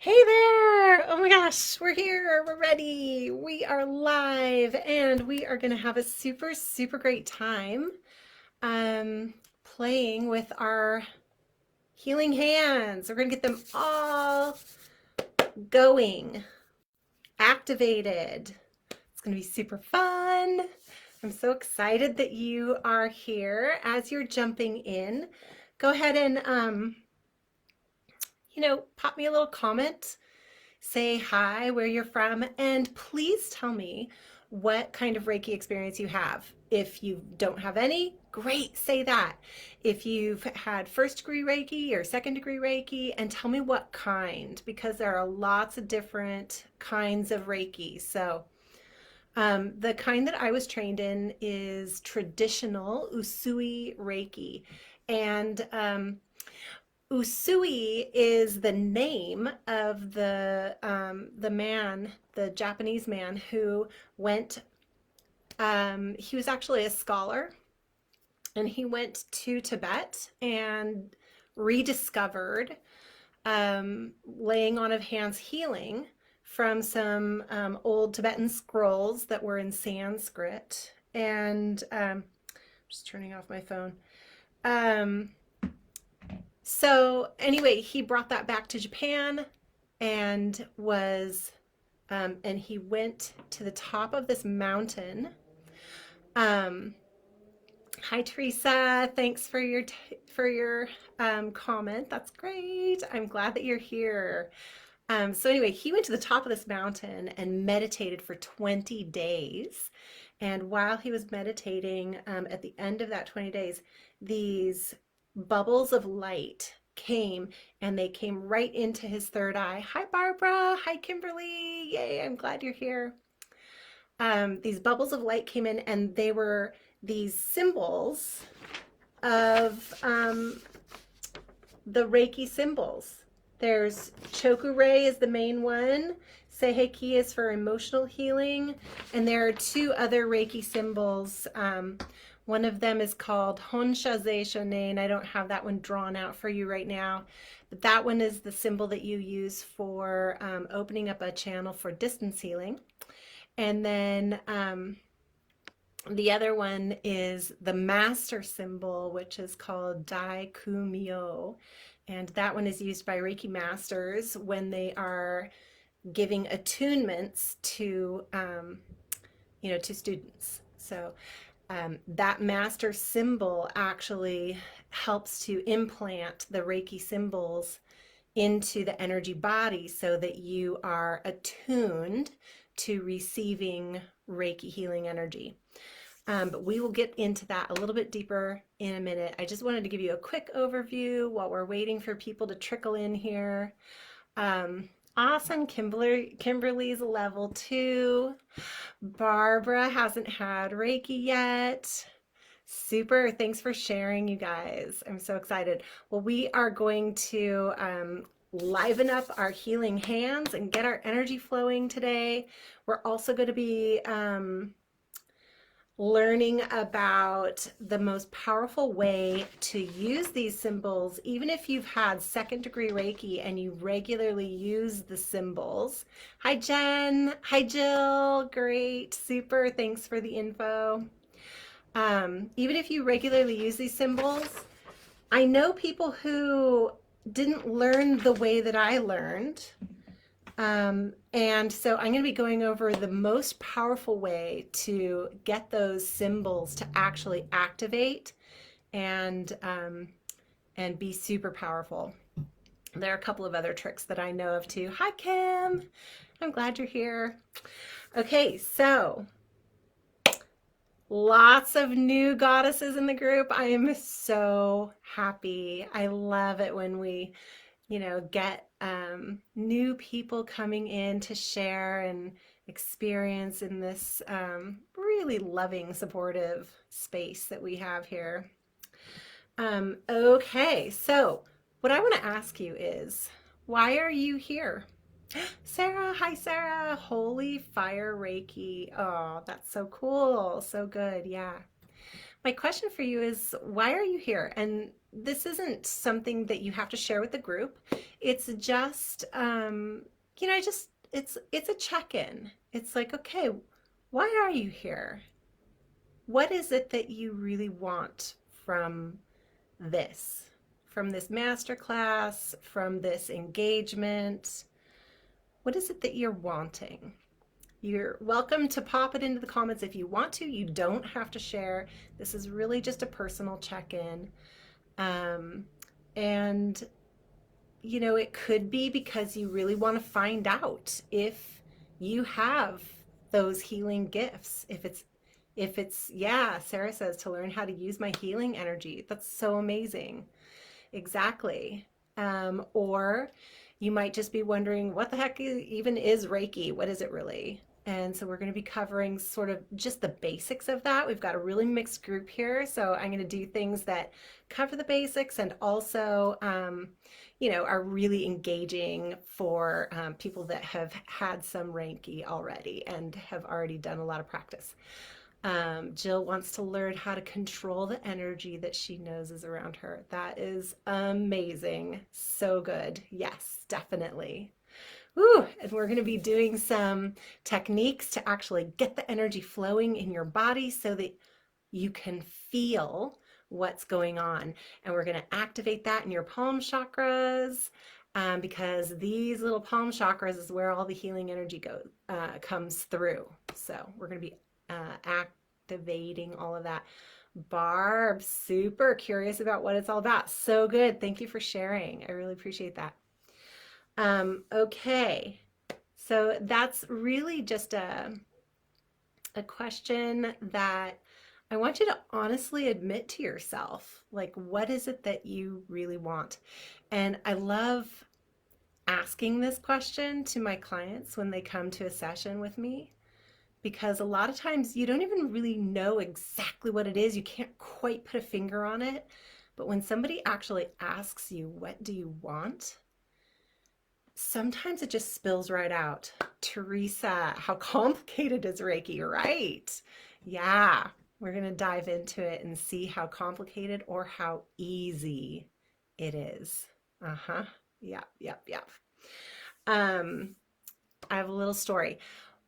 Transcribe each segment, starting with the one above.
Hey there! Oh my gosh, we're here, we're ready, we are live, and we are going to have a super, super great time playing with our healing hands. We're going to get them all going, activated. It's going to be super fun. I'm so excited that you are here. As you're jumping in, go ahead and, pop me a little comment. Say hi, where you're from, and please tell me what kind of Reiki experience you have. If you don't have any, great, say that. If you've had first degree Reiki or second degree Reiki, and tell me what kind, because there are lots of different kinds of Reiki. So, the kind that I was trained in is traditional Usui Reiki. And Usui is the name of the man, the Japanese man who went. He was actually a scholar, and he went to Tibet and rediscovered laying on of hands healing from some old Tibetan scrolls that were in Sanskrit. And just turning off my phone. So anyway, he brought that back to Japan and and he went to the top of this mountain. Um, Hi Teresa, thanks for your comment. That's great. I'm glad that you're here. So anyway, he went to the top of this mountain and meditated for 20 days. And while he was meditating, at the end of that 20 days, these bubbles of light came, and they came right into his third eye. Hi, Barbara. Hi, Kimberly. Yay, I'm glad you're here. These bubbles of light came in, and they were these symbols of the Reiki symbols. There's Chokurei is the main one. Seiheki is for emotional healing. And there are two other Reiki symbols. One of them is called Honshaze Shonen. I don't have that one drawn out for you right now, but that one is the symbol that you use for opening up a channel for distance healing. And then the other one is the master symbol, which is called Dai Kumyo. And that one is used by Reiki masters when they are giving attunements to, to students. So that master symbol actually helps to implant the Reiki symbols into the energy body so that you are attuned to receiving Reiki healing energy. But we will get into that a little bit deeper in a minute. I just wanted to give you a quick overview while we're waiting for people to trickle in here. Awesome, Kimberly's level 2. Barbara hasn't had Reiki yet. Super, thanks for sharing, you guys. I'm so excited. Well, we are going to liven up our healing hands and get our energy flowing today. We're also going to be learning about the most powerful way to use these symbols, even if you've had second degree Reiki and you regularly use the symbols. Hi, Jen. Hi, Jill. Great. Super. Thanks for the info. Even if you regularly use these symbols, I know people who didn't learn the way that I learned. And so I'm going to be going over the most powerful way to get those symbols to actually activate and be super powerful. There are a couple of other tricks that I know of too. Hi, Kim. I'm glad you're here. Okay, so lots of new goddesses in the group. I am so happy. I love it when we get new people coming in to share and experience in this really loving, supportive space that we have here. Okay, so what I want to ask you is, why are you here? Sarah, hi Sarah. Holy Fire Reiki. Oh, that's so cool. So good. Yeah. My question for you is, why are you here? And this isn't something that you have to share with the group. It's just, just it's a check-in. It's like, okay, why are you here? What is it that you really want from this? From this masterclass, from this engagement? What is it that you're wanting? You're welcome to pop it into the comments if you want to. You don't have to share. This is really just a personal check-in. Um, and, it could be because you really want to find out if you have those healing gifts. Yeah, Sarah says to learn how to use my healing energy. That's so amazing. Exactly. Or you might just be wondering, what the heck even is Reiki? What is it really? And so we're going to be covering sort of just the basics of that. We've got a really mixed group here. So I'm going to do things that cover the basics and also, are really engaging for people that have had some Reiki already and have already done a lot of practice. Jill wants to learn how to control the energy that she knows is around her. That is amazing. So good. Yes, definitely. Woo! And we're going to be doing some techniques to actually get the energy flowing in your body so that you can feel what's going on. And we're going to activate that in your palm chakras, because these little palm chakras is where all the healing energy comes through. So we're going to be activating all of that. Barb, super curious about what it's all about. So good. Thank you for sharing. I really appreciate that. Okay. So that's really just a question that I want you to honestly admit to yourself. Like, what is it that you really want? And I love asking this question to my clients when they come to a session with me, because a lot of times you don't even really know exactly what it is. You can't quite put a finger on it. But when somebody actually asks you, what do you want? Sometimes it just spills right out. Teresa, how complicated is Reiki, right? Yeah, we're going to dive into it and see how complicated or how easy it is. Uh-huh. Yep, yep, yep. I have a little story.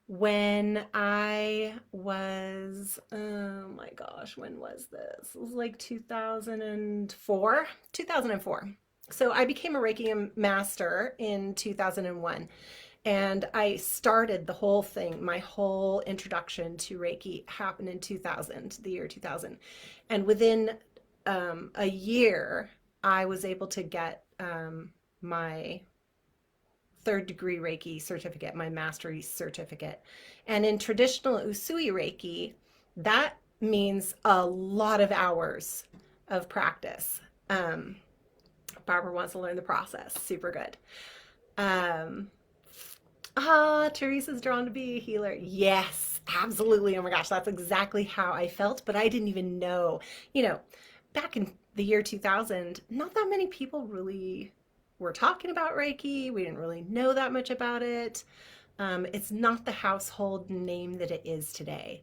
When I was, oh my gosh, when was this? It was like 2004. 2004. So I became a Reiki master in 2001. And I started the whole thing, my whole introduction to Reiki happened in 2000, the year 2000. And within a year, I was able to get my third degree Reiki certificate, my mastery certificate. And in traditional Usui Reiki, that means a lot of hours of practice. Barbara wants to learn the process. Super good. Teresa's drawn to be a healer. Yes, absolutely. Oh my gosh, that's exactly how I felt, but I didn't even know. Back in the year 2000, not that many people really were talking about Reiki. We didn't really know that much about it. It's not the household name that it is today.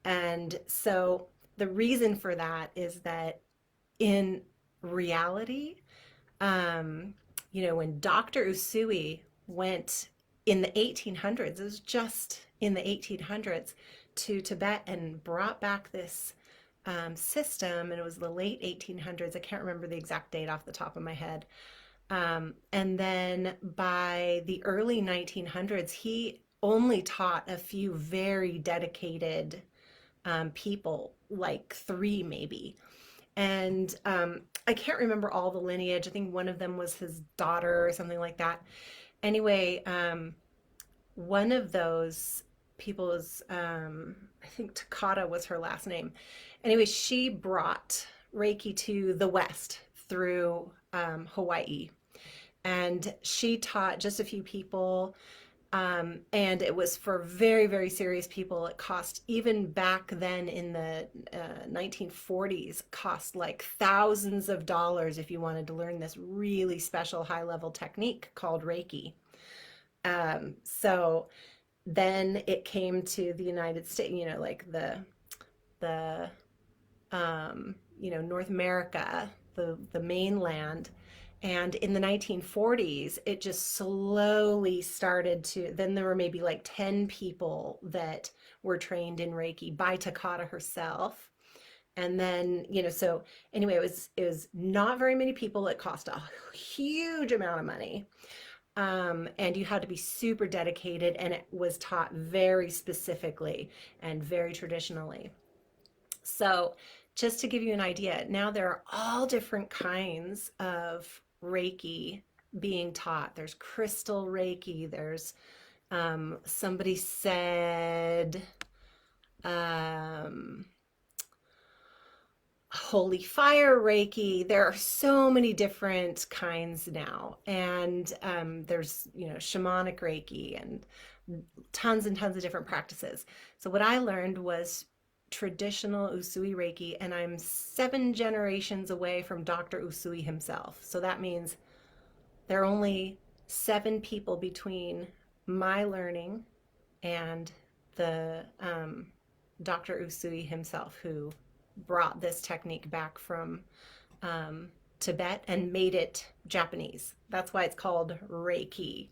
And so the reason for that is that in reality, when Dr. Usui went in the 1800s, it was just in the 1800s, to Tibet and brought back this system, and it was the late 1800s. I can't remember the exact date off the top of my head. And then by the early 1900s, he only taught a few very dedicated people, like 3 maybe. And I can't remember all the lineage. I think one of them was his daughter or something like that. Anyway, one of those people is, I think Takata was her last name. Anyway, she brought Reiki to the West through Hawaii. And she taught just a few people. And it was for very, very serious people. It cost, even back then in the 1940s, cost like thousands of dollars if you wanted to learn this really special high-level technique called Reiki. So then it came to the United States, like the North America the mainland. And in the 1940s, it just slowly started to, then there were maybe like 10 people that were trained in Reiki by Takata herself. And then, so anyway, it was not very many people. It cost a huge amount of money. And you had to be super dedicated, and it was taught very specifically and very traditionally. So, just to give you an idea, now there are all different kinds of Reiki being taught. There's crystal Reiki, there's somebody said um, holy fire Reiki. There are so many different kinds now. And there's, shamanic Reiki and tons and tons of different practices. So what I learned was traditional Usui Reiki, and I'm 7 generations away from Dr. Usui himself. So that means there are only 7 people between my learning and the Dr. Usui himself, who brought this technique back from Tibet and made it Japanese. That's why it's called Reiki.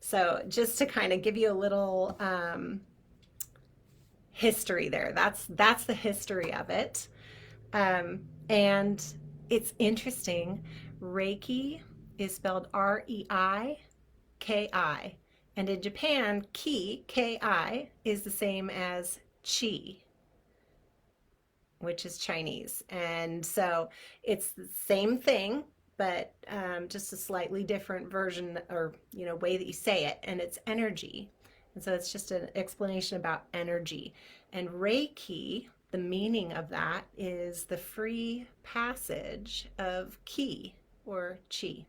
So just to kind of give you a little history there, that's the history of it. And it's interesting. Reiki is spelled Reiki, and in Japan, Ki is the same as Chi, which is Chinese. And so it's the same thing, but just a slightly different version, or way that you say it, and it's energy. And so it's just an explanation about energy. And Reiki, the meaning of that is the free passage of ki, or chi.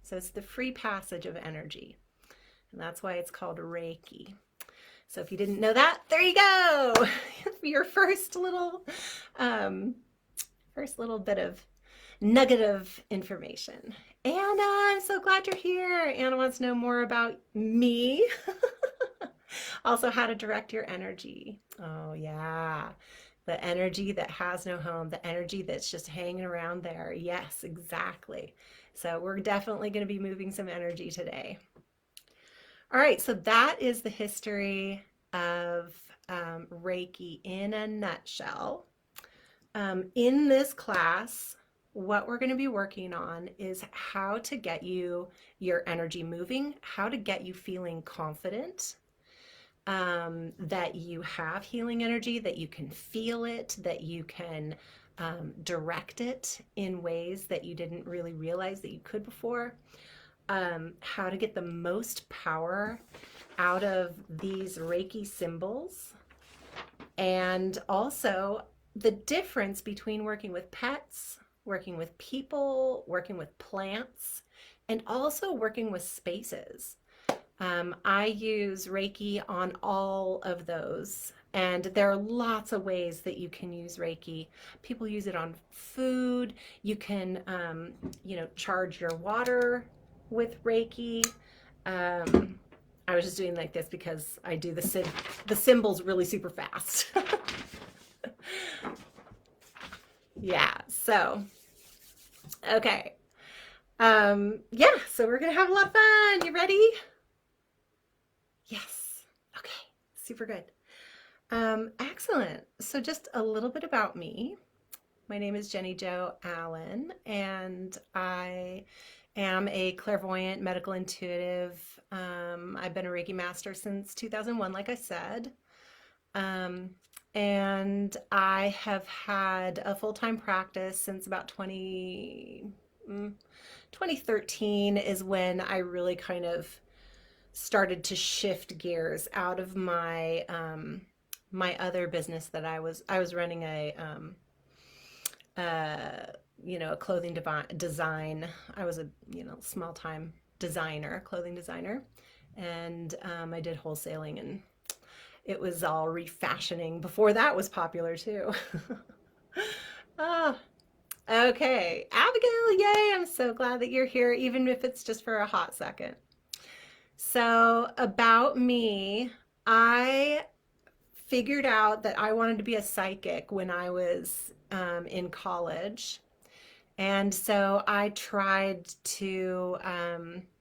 So it's the free passage of energy. And that's why it's called Reiki. So if you didn't know that, there you go. Your first little bit of nugget of information. Anna, I'm so glad you're here. Anna wants to know more about me. Also, how to direct your energy. Oh, yeah. The energy that has no home, the energy that's just hanging around there. Yes, exactly. So we're definitely going to be moving some energy today. All right, so that is the history of Reiki in a nutshell. In this class, what we're going to be working on is how to get your energy moving, how to get you feeling confident, that you have healing energy, that you can feel it, that you can direct it in ways that you didn't really realize that you could before. How to get the most power out of these Reiki symbols, and also the difference between working with pets, working with people, working with plants, and also working with spaces. I use Reiki on all of those, and there are lots of ways that you can use Reiki. People use it on food. You can, charge your water with Reiki. I was just doing like this because I do the symbols really super fast. Yeah, so, okay. So we're gonna have a lot of fun. You ready? Yes. Okay, super good. Excellent. So just a little bit about me. My name is Jenny Jo Allen, and I am a clairvoyant medical intuitive. I've been a Reiki master since 2001, like I said. And I have had a full-time practice since about 2013 is when I really kind of started to shift gears out of my my other business that I was running a clothing design. I was a small time designer, clothing designer, and I did wholesaling, and it was all refashioning before that was popular too. Ah, okay, Abigail, yay! I'm so glad that you're here, even if it's just for a hot second. So about me, I figured out that I wanted to be a psychic when I was in college. And so I tried to,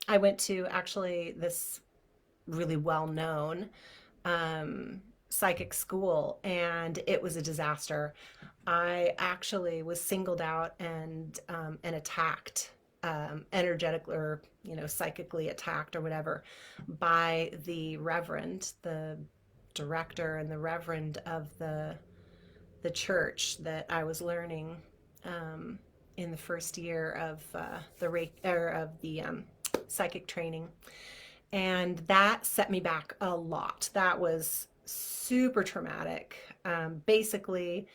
I went to actually this really well known psychic school, and it was a disaster. I actually was singled out and attacked, energetically, or psychically attacked or whatever, by the reverend, the director, and the reverend of the church that I was learning um, in the first year of the psychic training, and that set me back a lot. That was super traumatic. Basically,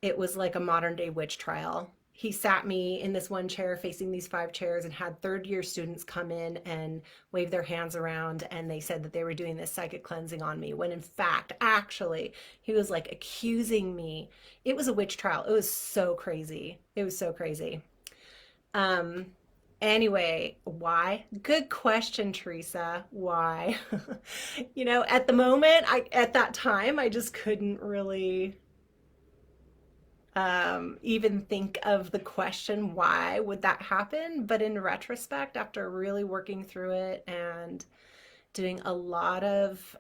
it was like a modern day witch trial. He sat me in this one chair facing these 5 chairs and had third year students come in and wave their hands around, and they said that they were doing this psychic cleansing on me, when in fact, actually, he was like accusing me. It was a witch trial. It was so crazy. It was so crazy. Um, anyway, why? Good question, Teresa. Why? At the moment, at that time, I just couldn't really even think of the question, why would that happen? But in retrospect, after really working through it and doing a lot of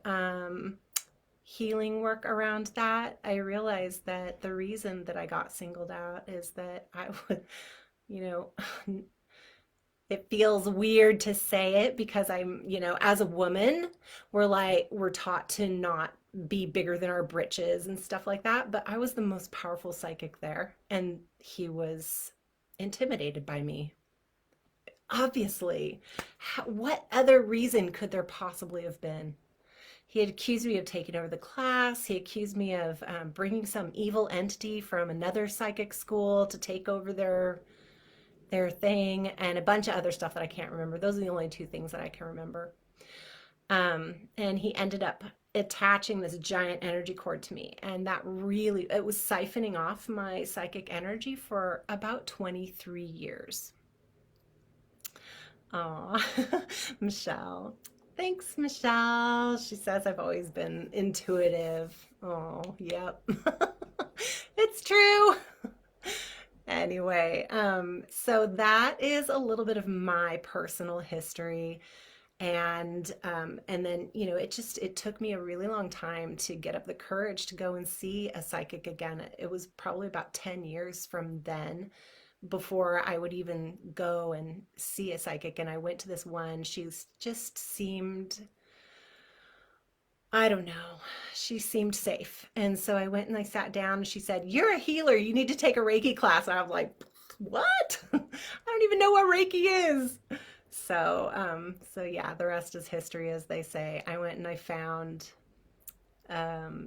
healing work around that, I realized that the reason that I got singled out is that I would, you know, it feels weird to say it because as a woman, we're taught to not be bigger than our britches and stuff like that. But I was the most powerful psychic there, and he was intimidated by me. Obviously, what other reason could there possibly have been? He had accused me of taking over the class. He accused me of bringing some evil entity from another psychic school to take over their thing, and a bunch of other stuff that I can't remember. Those are the only 2 things that I can remember. And he ended up attaching this giant energy cord to me, and it was siphoning off my psychic energy for about 23 years. Aw, Michelle. Thanks, Michelle. She says I've always been intuitive. Oh, yep. It's true. Anyway, so that is a little bit of my personal history. And then, it took me a really long time to get up the courage to go and see a psychic again. It was probably about 10 years from then before I would even go and see a psychic. And I went to this one. She just seemed, I don't know, she seemed safe. And so I went and I sat down, and she said, "You're a healer. You need to take a Reiki class." And I was like, "What?" I don't even know what Reiki is. So yeah, the rest is history, as they say. I went and I found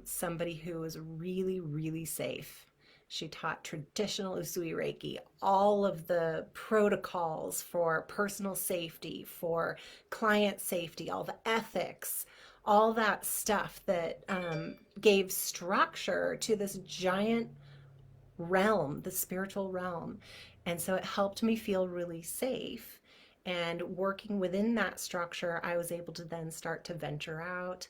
somebody who was really, really safe. She taught traditional Usui Reiki, all of the protocols for personal safety, for client safety, all the ethics, all that stuff that gave structure to this giant realm, the spiritual realm. And so it helped me feel really safe. And working within that structure, I was able to then start to venture out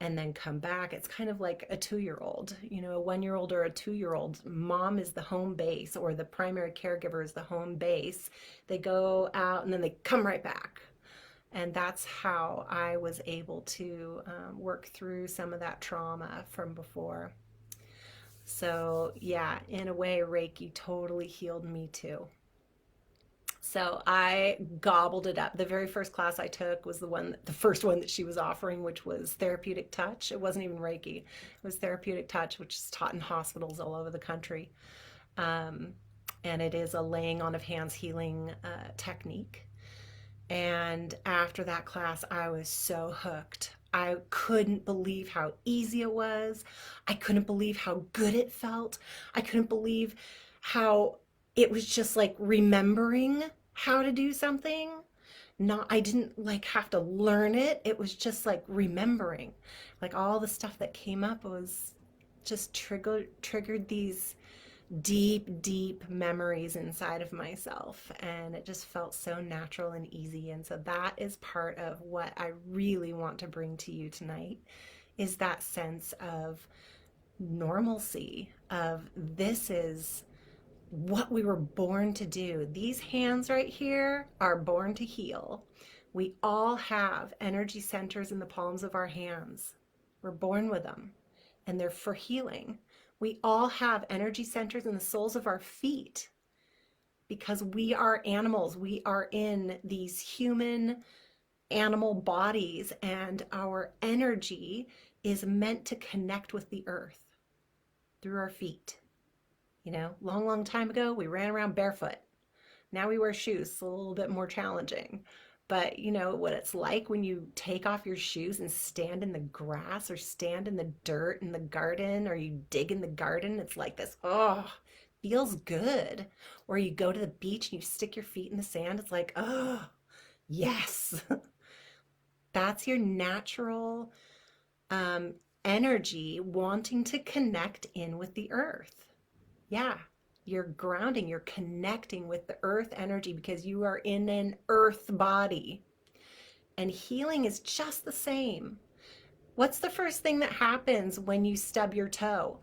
and then come back. It's kind of like a 2-year-old, a 1-year-old or a 2-year-old. Mom is the home base, or the primary caregiver is the home base. They go out and then they come right back. And that's how I was able to work through some of that trauma from before. So, yeah, in a way, Reiki totally healed me too. So I gobbled it up. The very first class I took was the first one that she was offering, which was therapeutic touch. It wasn't even Reiki. It was therapeutic touch, which is taught in hospitals all over the country. Um, and it is a laying on of hands healing technique. And after that class, I was so hooked. I couldn't believe how easy it was. I couldn't believe how good it felt. I couldn't believe how it was just like remembering how to do something. I didn't like have to learn it. It was just like remembering. Like all the stuff that came up was just triggered these deep, deep memories inside of myself. And it just felt so natural and easy. And so that is part of what I really want to bring to you tonight, is that sense of normalcy, of this is what we were born to do. These hands right here are born to heal. We all have energy centers in the palms of our hands. We're born with them, and they're for healing. We all have energy centers in the soles of our feet because we are animals. We are in these human animal bodies, and our energy is meant to connect with the earth through our feet. You know, long time ago, we ran around barefoot. Now we wear shoes. It's a little bit more challenging. But you know what it's like when you take off your shoes and stand in the grass or stand in the dirt in the garden or you dig in the garden. It's like this, oh, feels good. Or you go to the beach and you stick your feet in the sand. It's like, oh, yes. That's your natural um, energy wanting to connect in with the earth. Yeah, you're grounding, you're connecting with the earth energy because you are in an earth body. And healing is just the same. What's the first thing that happens when you stub your toe?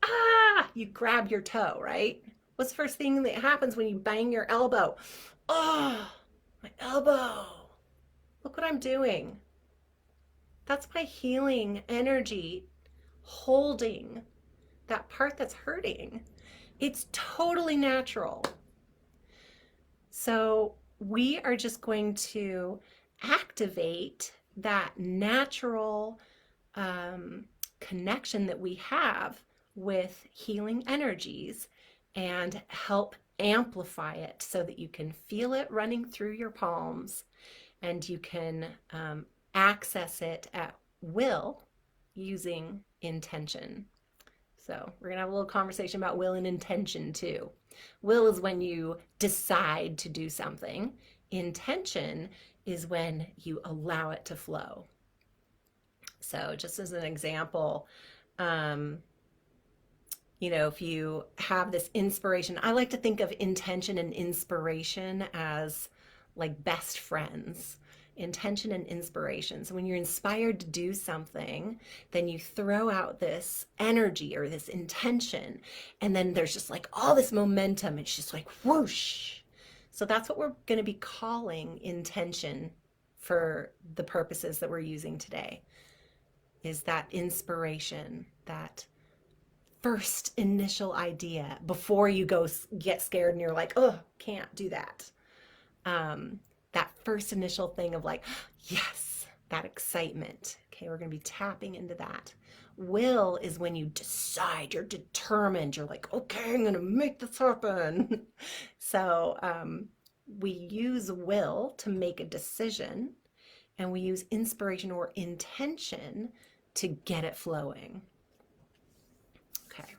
Ah, you grab your toe, right? What's the first thing that happens when you bang your elbow? Oh, my elbow. Look what I'm doing. That's my healing energy holding that part that's hurting. It's totally natural. So we are just going to activate that natural connection that we have with healing energies and help amplify it so that you can feel it running through your palms and you can access it at will using intention. So we're going to have a little conversation about will and intention too. Will is when you decide to do something. Intention is when you allow it to flow. So just as an example, um, you know, if you have this inspiration, I like to think of intention and inspiration as like best friends. Intention and inspiration. So when you're inspired to do something, then you throw out this energy or this intention, and then there's just like all this momentum. It's just like whoosh. So that's what we're going to be calling intention for the purposes that we're using today, is that inspiration, that first initial idea before you go get scared and you're like, oh, can't do that. That first initial thing of like, yes, that excitement. Okay, we're going to be tapping into that. Will is when you decide, you're determined, you're like, okay, I'm going to make this happen. So we use will to make a decision, and we use inspiration or intention to get it flowing. Okay.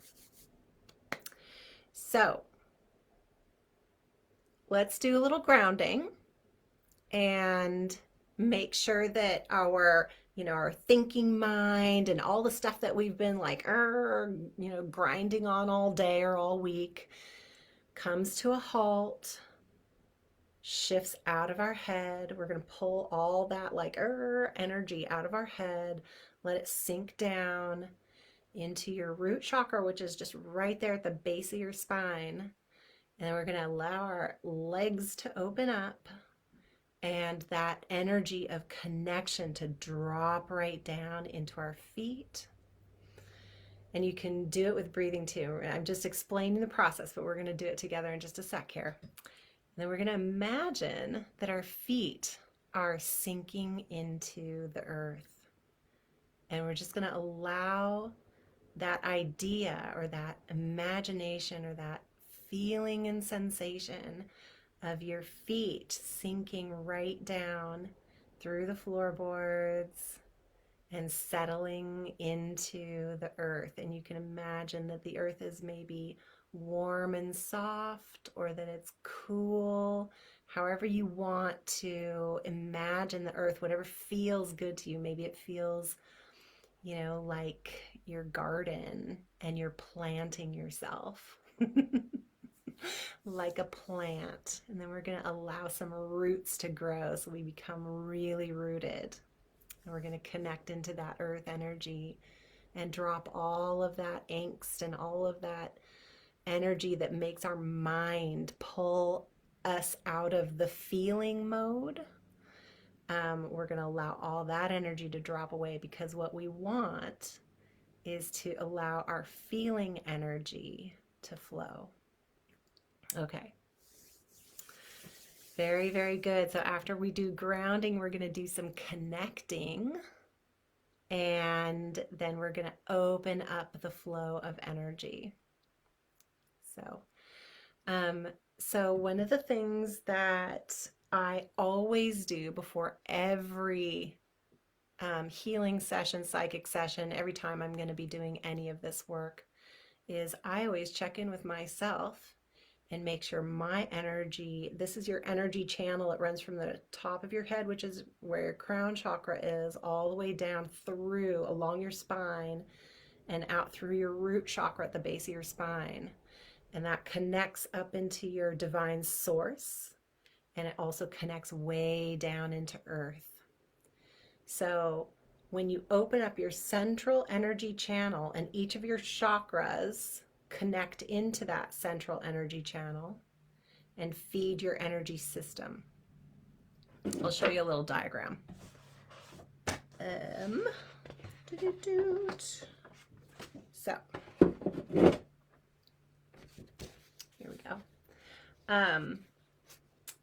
So let's do a little grounding and make sure that our, you know, our thinking mind and all the stuff that we've been like, you know, grinding on all day or all week comes to a halt, shifts out of our head. We're going to pull all that like energy out of our head, let it sink down into your root chakra, which is just right there at the base of your spine. And then we're going to allow our legs to open up and that energy of connection to drop right down into our feet. And you can do it with breathing too. I'm just explaining the process, but we're going to do it together in just a sec here. And then we're going to imagine that our feet are sinking into the earth. And we're just going to allow that idea or that imagination or that feeling and sensation of your feet sinking right down through the floorboards and settling into the earth. And you can imagine that the earth is maybe warm and soft, or that it's cool, however you want to imagine the earth, whatever feels good to you. Maybe it feels, you know, like your garden and you're planting yourself. Like a plant. And then we're going to allow some roots to grow so we become really rooted. And we're going to connect into that earth energy and drop all of that angst and all of that energy that makes our mind pull us out of the feeling mode. We're going to allow all that energy to drop away, because what we want is to allow our feeling energy to flow. Okay. Very, very good. So after we do grounding, we're going to do some connecting, and then we're going to open up the flow of energy. So one of the things that I always do before every healing session, psychic session, every time I'm going to be doing any of this work, is I always check in with myself and make sure my energy, this is your energy channel. It runs from the top of your head, which is where your crown chakra is, all the way down through along your spine and out through your root chakra at the base of your spine. And that connects up into your divine source. And it also connects way down into earth. So when you open up your central energy channel, and each of your chakras connect into that central energy channel and feed your energy system. I'll show you a little diagram. So here we go.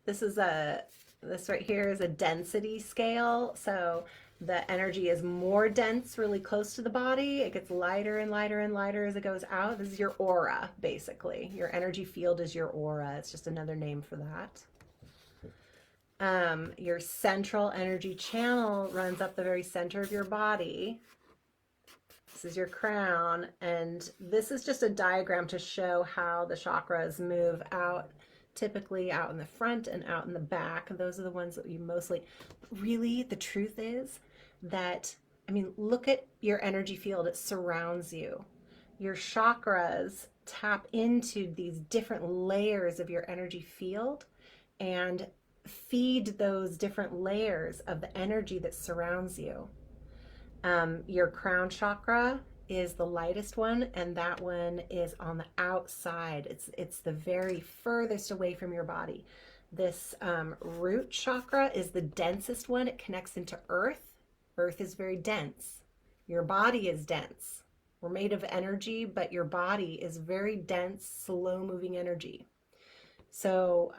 This right here is a density scale. So the energy is more dense really close to the body. It gets lighter and lighter and lighter as it goes out. This is your aura, basically. Your energy field is your aura. It's just another name for that. Your central energy channel runs up the very center of your body. This is your crown, and this is just a diagram to show how the chakras move out, typically out in the front and out in the back. Those are the ones that you mostly, really, the truth is that, I mean, look at your energy field. It surrounds you. Your chakras tap into these different layers of your energy field and feed those different layers of the energy that surrounds you. Your crown chakra is the lightest one, and that one is on the outside. It's the very furthest away from your body. This root chakra is the densest one. It connects into earth. Earth is very dense. Your body is dense. We're made of energy, but your body is very dense, slow-moving energy. So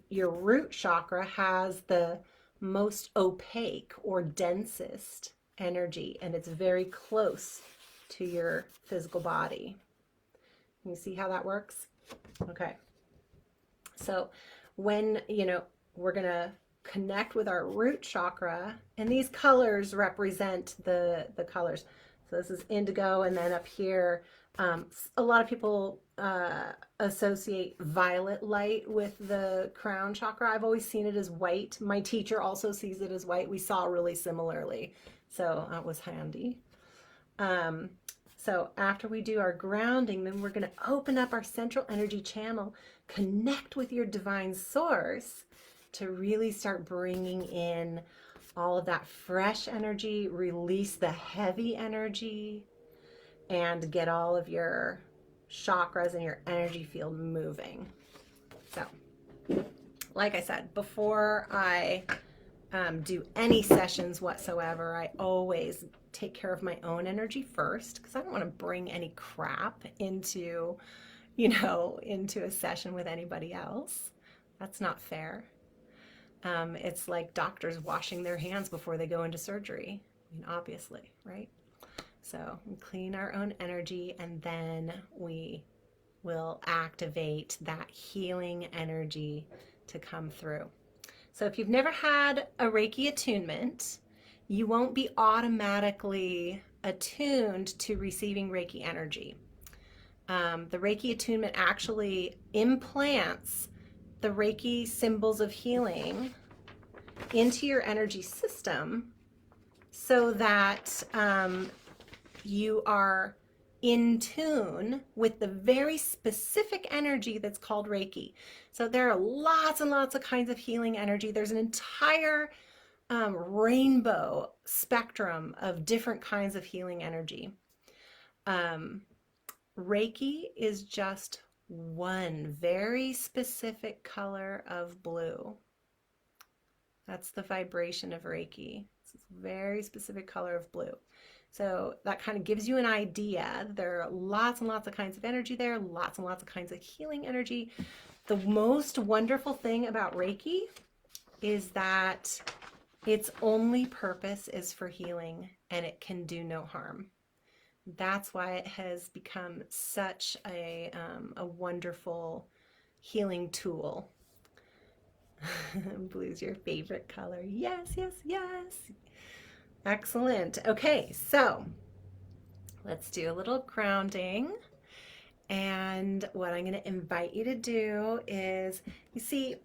your root chakra has the most opaque or densest energy, and it's very close to your physical body. You see how that works? Okay. So when, we're going to connect with our root chakra, and these colors represent the colors. So this is indigo, and then up here, a lot of people associate violet light with the crown chakra. I've always seen it as white. My teacher also sees it as white. We saw really similarly, so that was handy. So after we do our grounding, then we're going to open up our central energy channel, connect with your divine source to really start bringing in all of that fresh energy, release the heavy energy, and get all of your chakras and your energy field moving. So, like I said, before I do any sessions whatsoever, I always take care of my own energy first, because I don't want to bring any crap into a session with anybody else. That's not fair. It's like doctors washing their hands before they go into surgery. I mean, obviously, right? So we clean our own energy, and then we will activate that healing energy to come through. So if you've never had a Reiki attunement, you won't be automatically attuned to receiving Reiki energy. The Reiki attunement actually implants the Reiki symbols of healing into your energy system so that you are in tune with the very specific energy that's called Reiki. So there are lots and lots of kinds of healing energy. There's an entire rainbow spectrum of different kinds of healing energy. Reiki is just one very specific color of blue. That's the vibration of Reiki. It's a very specific color of blue. So that kind of gives you an idea. There are lots and lots of kinds of energy there, lots and lots of kinds of healing energy. The most wonderful thing about Reiki is that its only purpose is for healing, and it can do no harm. That's why it has become such a wonderful healing tool. Blue's your favorite color. Yes, yes, yes. Excellent. Okay, so let's do a little grounding. And what I'm going to invite you to do is, you see,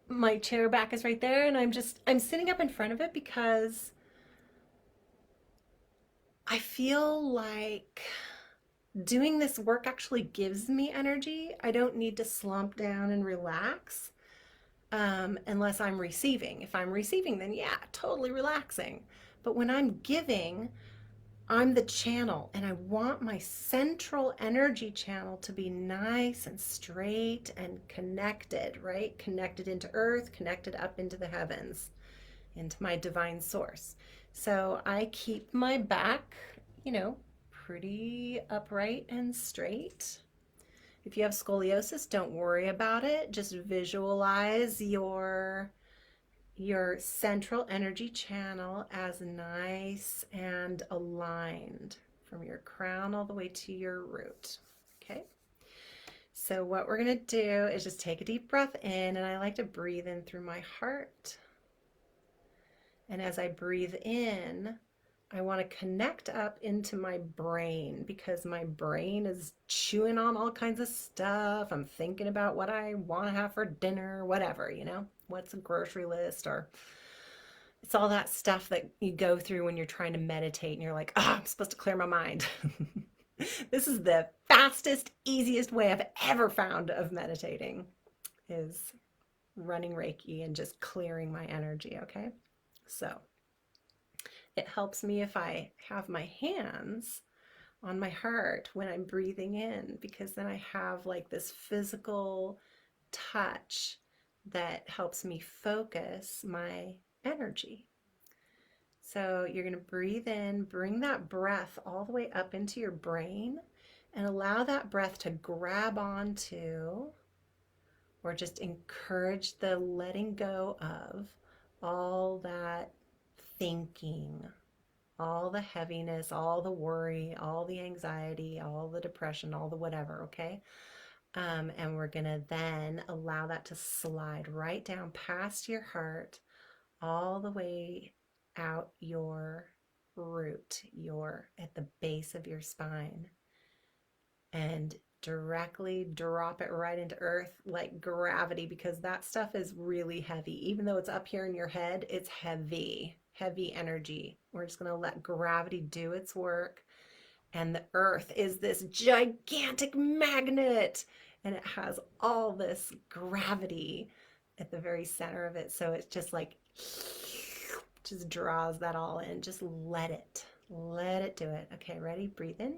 my chair back is right there, and I'm sitting up in front of it because I feel like doing this work actually gives me energy. I don't need to slump down and relax unless I'm receiving. If I'm receiving, then yeah, totally relaxing. But when I'm giving, I'm the channel, and I want my central energy channel to be nice and straight and connected, right? Connected into earth, connected up into the heavens, into my divine source. So I keep my back, pretty upright and straight. If you have scoliosis, don't worry about it. Just visualize your central energy channel as nice and aligned from your crown all the way to your root. Okay? So what we're going to do is just take a deep breath in, and I like to breathe in through my heart. And as I breathe in, I want to connect up into my brain, because my brain is chewing on all kinds of stuff. I'm thinking about what I want to have for dinner, whatever, what's a grocery list, or it's all that stuff that you go through when you're trying to meditate and you're like, I'm supposed to clear my mind. This is the fastest, easiest way I've ever found of meditating, is running Reiki and just clearing my energy, okay? So it helps me if I have my hands on my heart when I'm breathing in, because then I have like this physical touch that helps me focus my energy. So you're going to breathe in, bring that breath all the way up into your brain, and allow that breath to grab onto, or just encourage the letting go of all that thinking, all the heaviness, all the worry, all the anxiety, all the depression, all the whatever, okay? And we're gonna then allow that to slide right down past your heart, all the way out your root, at the base of your spine, and directly drop it right into earth like gravity, because that stuff is really heavy. Even though it's up here in your head, it's heavy energy. We're just going to let gravity do its work. And the earth is this gigantic magnet, and it has all this gravity at the very center of it. So it's just like, just draws that all in. Just let it do it. Okay, ready? Breathe in.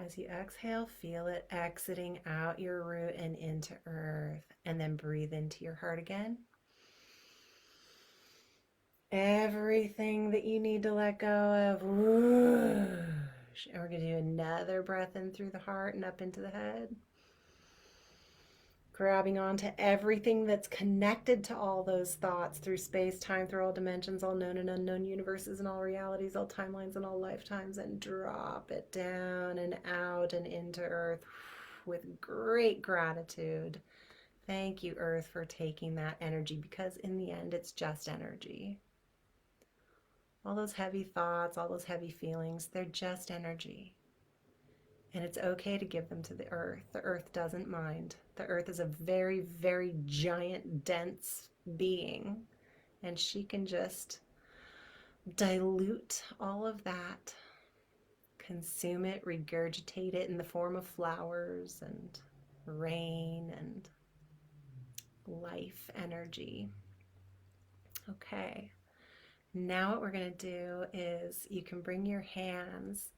As you exhale, feel it exiting out your root and into earth. And then breathe into your heart again. Everything that you need to let go of. Whoosh. And we're going to do another breath in through the heart and up into the head. Grabbing onto everything that's connected to all those thoughts through space, time, through all dimensions, all known and unknown universes and all realities, all timelines and all lifetimes, and drop it down and out and into earth with great gratitude. Thank you, earth, for taking that energy, because in the end, it's just energy. All those heavy thoughts, all those heavy feelings, they're just energy. And it's okay to give them to the earth. The earth doesn't mind. The earth is a very, very giant, dense being. And she can just dilute all of that, consume it, regurgitate it in the form of flowers and rain and life energy. Okay. Now what we're going to do is you can bring your hands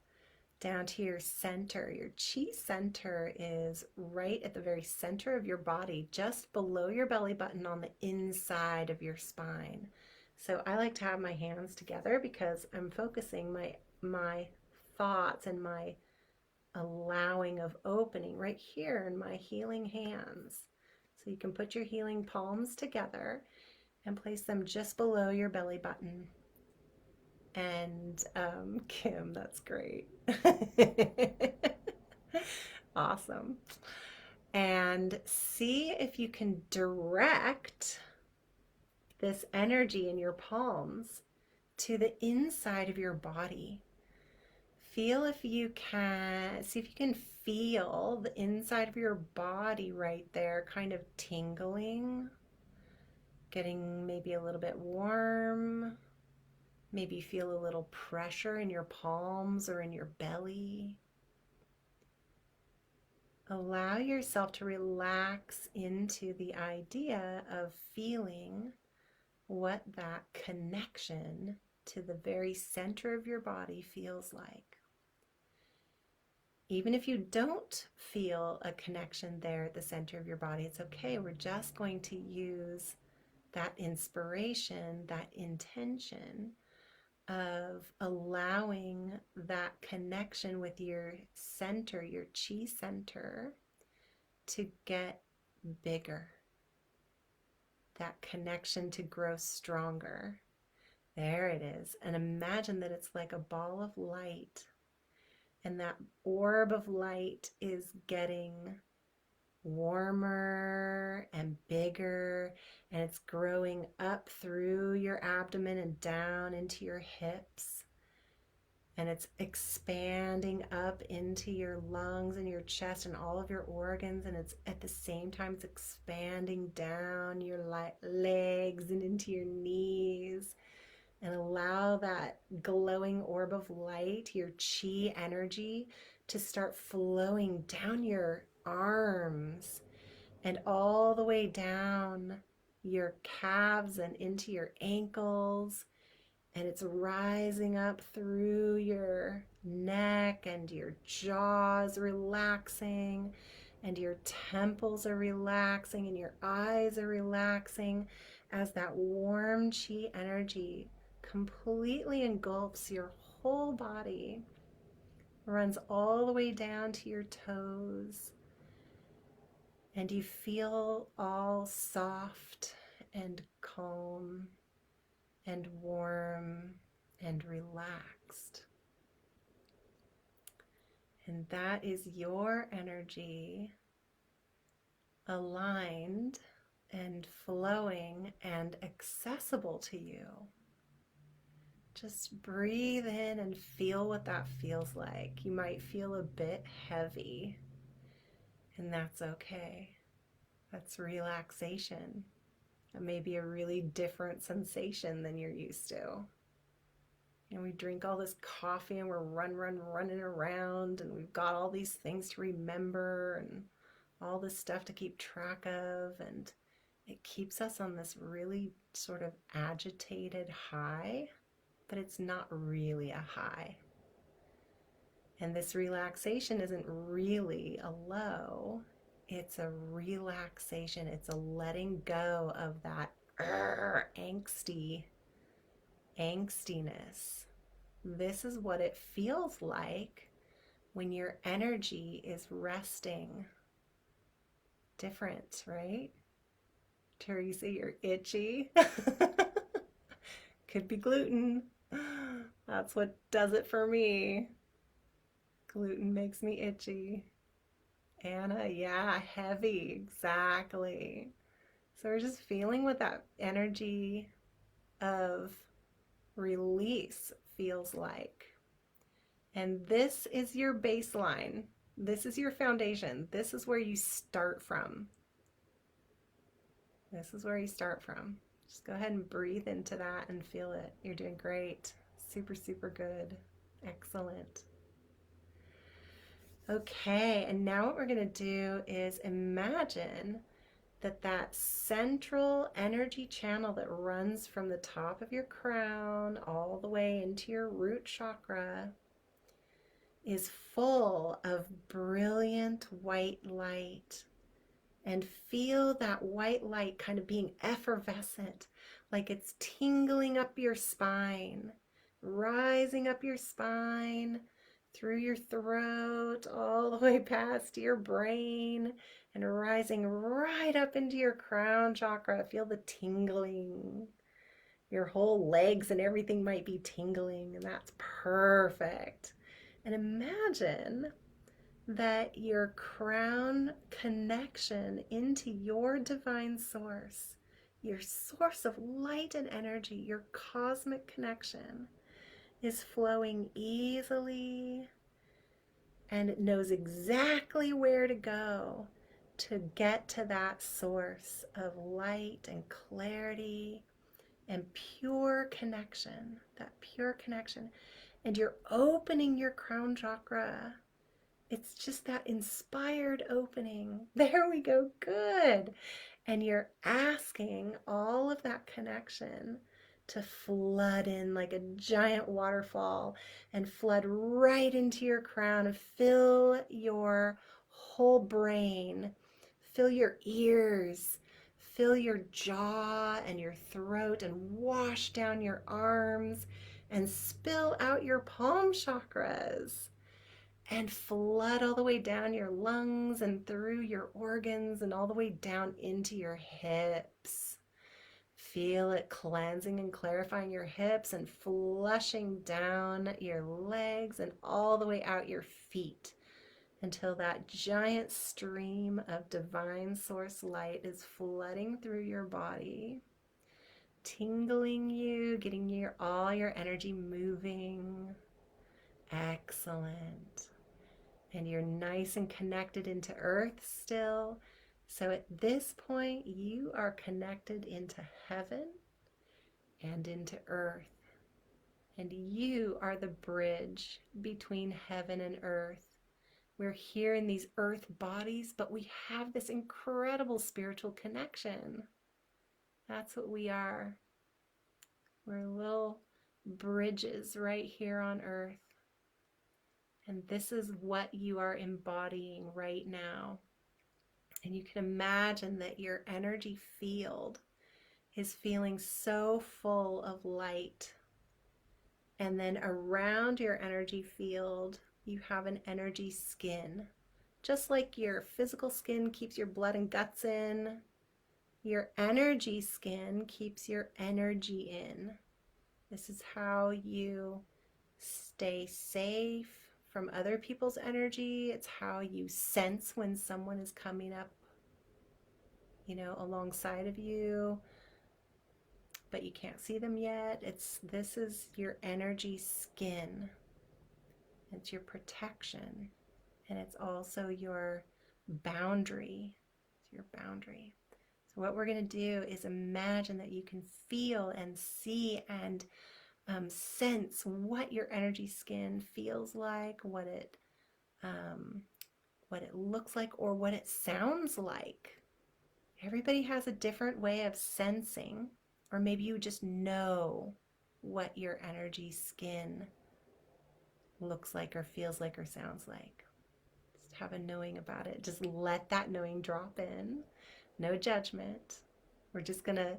down to your center. Your chi center is right at the very center of your body, just below your belly button on the inside of your spine. So I like to have my hands together because I'm focusing my thoughts and my allowing of opening right here in my healing hands. So you can put your healing palms together and place them just below your belly button. And Kim, that's great. Awesome. And see if you can direct this energy in your palms to the inside of your body. Feel if you can, see if you can feel the inside of your body right there, kind of tingling, getting maybe a little bit warm. Maybe feel a little pressure in your palms or in your belly. Allow yourself to relax into the idea of feeling what that connection to the very center of your body feels like. Even if you don't feel a connection there at the center of your body, it's okay. We're just going to use that inspiration, that intention of allowing that connection with your center, your chi center, to get bigger, that connection to grow stronger. There it is. And imagine that it's like a ball of light, and that orb of light is getting warmer and bigger, and it's growing up through your abdomen and down into your hips, and it's expanding up into your lungs and your chest and all of your organs, and it's at the same time it's expanding down your legs and into your knees. And allow that glowing orb of light, your chi energy, to start flowing down your arms and all the way down your calves and into your ankles. And it's rising up through your neck, and your jaws relaxing, and your temples are relaxing, and your eyes are relaxing as that warm chi energy completely engulfs your whole body, runs all the way down to your toes, and you feel all soft and calm and warm and relaxed. And that is your energy aligned and flowing and accessible to you. Just breathe in and feel what that feels like. You might feel a bit heavy, and that's okay. That's relaxation. It may be a really different sensation than you're used to. And we drink all this coffee and we're running around, and we've got all these things to remember and all this stuff to keep track of, and it keeps us on this really sort of agitated high, but it's not really a high. And this relaxation isn't really a low, it's a relaxation. It's a letting go of that angstiness. This is what it feels like when your energy is resting. Different, right? Teresa, you're itchy. Could be gluten. That's what does it for me. Gluten makes me itchy. Anna, yeah, heavy, exactly. So we're just feeling what that energy of release feels like. And this is your baseline. This is your foundation. This is where you start from. This is where you start from. Just go ahead and breathe into that and feel it. You're doing great. Super, super good. Excellent. Okay, and now what we're going to do is imagine that central energy channel that runs from the top of your crown all the way into your root chakra is full of brilliant white light. And feel that white light kind of being effervescent, like it's tingling up your spine, rising up your spine, through your throat, all the way past your brain, and rising right up into your crown chakra. Feel the tingling. Your whole legs and everything might be tingling, and that's perfect. And imagine that your crown connection into your divine source, your source of light and energy, your cosmic connection, is flowing easily, and it knows exactly where to go to get to that source of light and clarity and pure connection, that pure connection. And you're opening your crown chakra. It's just that inspired opening. There we go. Good. And you're asking all of that connection to flood in like a giant waterfall and flood right into your crown and fill your whole brain, fill your ears, fill your jaw and your throat, and wash down your arms and spill out your palm chakras and flood all the way down your lungs and through your organs and all the way down into your hips. Feel it cleansing and clarifying your hips and flushing down your legs and all the way out your feet until that giant stream of divine source light is flooding through your body, tingling you, getting all your energy moving. Excellent. And you're nice and connected into earth still. So at this point, you are connected into heaven and into earth. And you are the bridge between heaven and earth. We're here in these earth bodies, but we have this incredible spiritual connection. That's what we are. We're little bridges right here on earth. And this is what you are embodying right now. And you can imagine that your energy field is feeling so full of light. And then around your energy field, you have an energy skin. Just like your physical skin keeps your blood and guts in, your energy skin keeps your energy in. This is how you stay safe from other people's energy. It's how you sense when someone is coming up, alongside of you, but you can't see them yet. This is your energy skin. It's your protection, and it's also your boundary. It's your boundary. So what we're going to do is imagine that you can feel and see and sense what your energy skin feels like, what it looks like, or what it sounds like. Everybody has a different way of sensing, or maybe you just know what your energy skin looks like or feels like or sounds like. Just have a knowing about it. Just let that knowing drop in. No judgment. We're just going to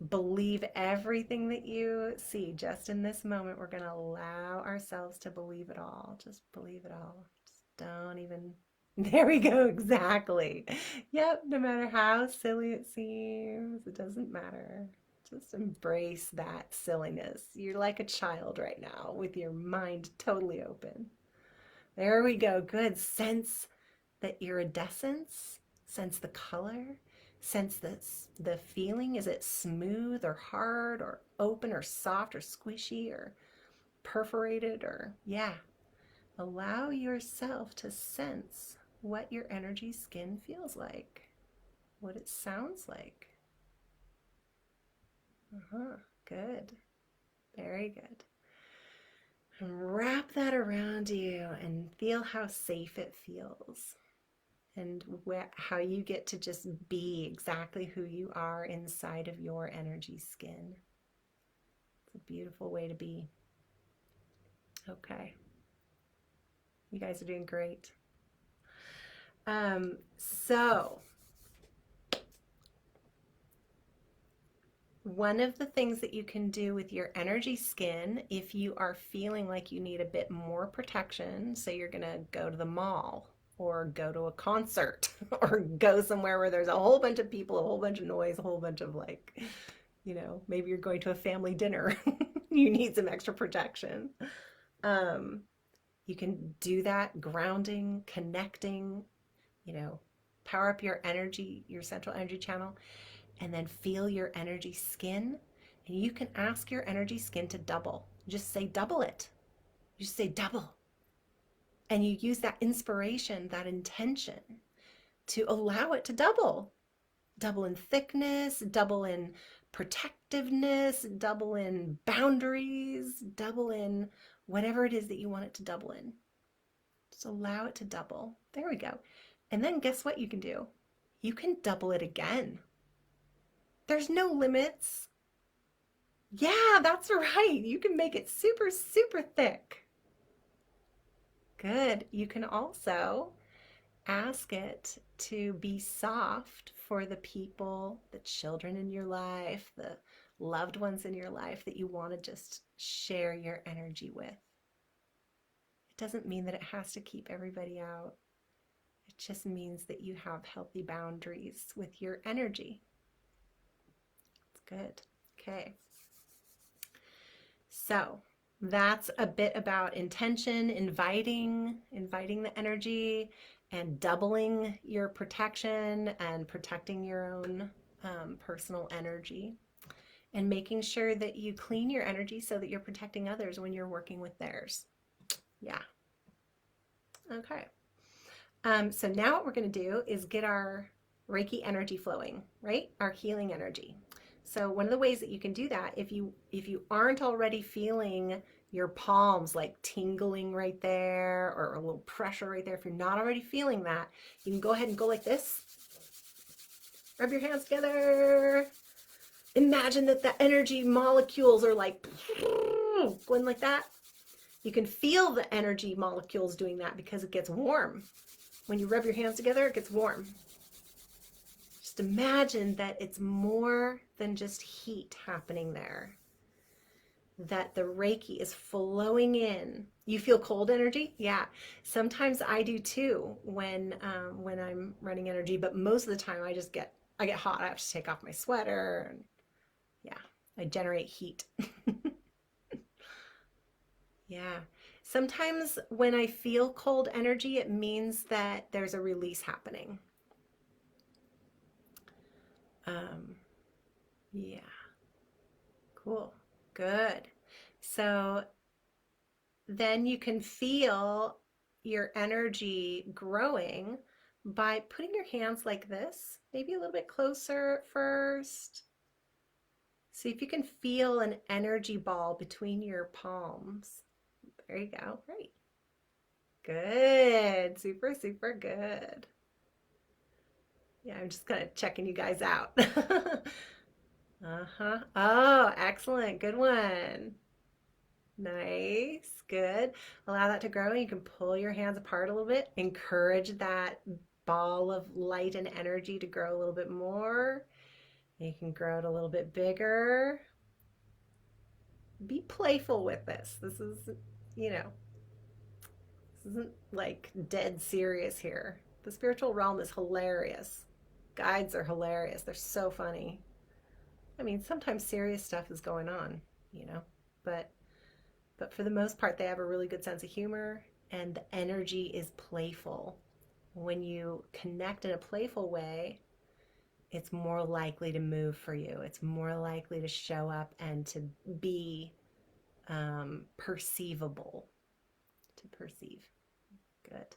believe everything that you see just in this moment. We're going to allow ourselves to believe it all. Just believe it all. Just don't even. There we go. Exactly. Yep. No matter how silly it seems, it doesn't matter. Just embrace that silliness. You're like a child right now with your mind totally open. There we go. Good. Sense the iridescence. Sense the color. Sense the feeling. Is it smooth or hard or open or soft or squishy or perforated or, yeah. Allow yourself to sense what your energy skin feels like, what it sounds like. Good. Very good. And wrap that around you and feel how safe it feels. and how you get to just be exactly who you are inside of your energy skin. It's a beautiful way to be. Okay. You guys are doing great. So one of the things that you can do with your energy skin, if you are feeling like you need a bit more protection, say you're going to go to the mall or go to a concert or go somewhere where there's a whole bunch of people, a whole bunch of noise, a whole bunch of like, maybe you're going to a family dinner. You need some extra protection. You can do that grounding, connecting, power up your energy, your central energy channel, and then feel your energy skin. And you can ask your energy skin to double. Just say double it. Just say double. And you use that inspiration, that intention to allow it to double. Double in thickness, double in protectiveness, double in boundaries, double in whatever it is that you want it to double in. Just allow it to double. There we go. And then guess what you can do? You can double it again. There's no limits. Yeah, that's right. You can make it super, super thick. Good. You can also ask it to be soft for the people, the children in your life, the loved ones in your life that you want to just share your energy with. It doesn't mean that it has to keep everybody out. It just means that you have healthy boundaries with your energy. It's good. Okay. So that's a bit about intention, inviting the energy and doubling your protection and protecting your own personal energy, and making sure that you clean your energy so that you're protecting others when you're working with theirs. Yeah. Okay. So now what we're going to do is get our Reiki energy flowing, right? Our healing energy. So one of the ways that you can do that, if you aren't already feeling your palms like tingling right there or a little pressure right there, if you're not already feeling that, you can go ahead and go like this. Rub your hands together. Imagine that the energy molecules are like going like that. You can feel the energy molecules doing that because it gets warm. When you rub your hands together, it gets warm. Just imagine that it's more than just heat happening there. That the Reiki is flowing in. You feel cold energy? Yeah. Sometimes I do too when I'm running energy, but most of the time I get hot. I have to take off my sweater, and yeah, I generate heat. Yeah. Sometimes when I feel cold energy, it means that there's a release happening. Yeah. Cool. Good. So then you can feel your energy growing by putting your hands like this, maybe a little bit closer at first. See if you can feel an energy ball between your palms. There you go. Right. Good. Super, super good. Yeah, I'm just kind of checking you guys out. Uh-huh. Oh, excellent. Good one. Nice. Good. Allow that to grow. You can pull your hands apart a little bit. Encourage that ball of light and energy to grow a little bit more. You can grow it a little bit bigger. Be playful with this. This isn't like dead serious here. The spiritual realm is hilarious. Guides are hilarious. They're so funny. I mean, sometimes serious stuff is going on, but for the most part, they have a really good sense of humor, and the energy is playful. When you connect in a playful way, it's more likely to move for you. It's more likely to show up and to be perceivable, to perceive. Good.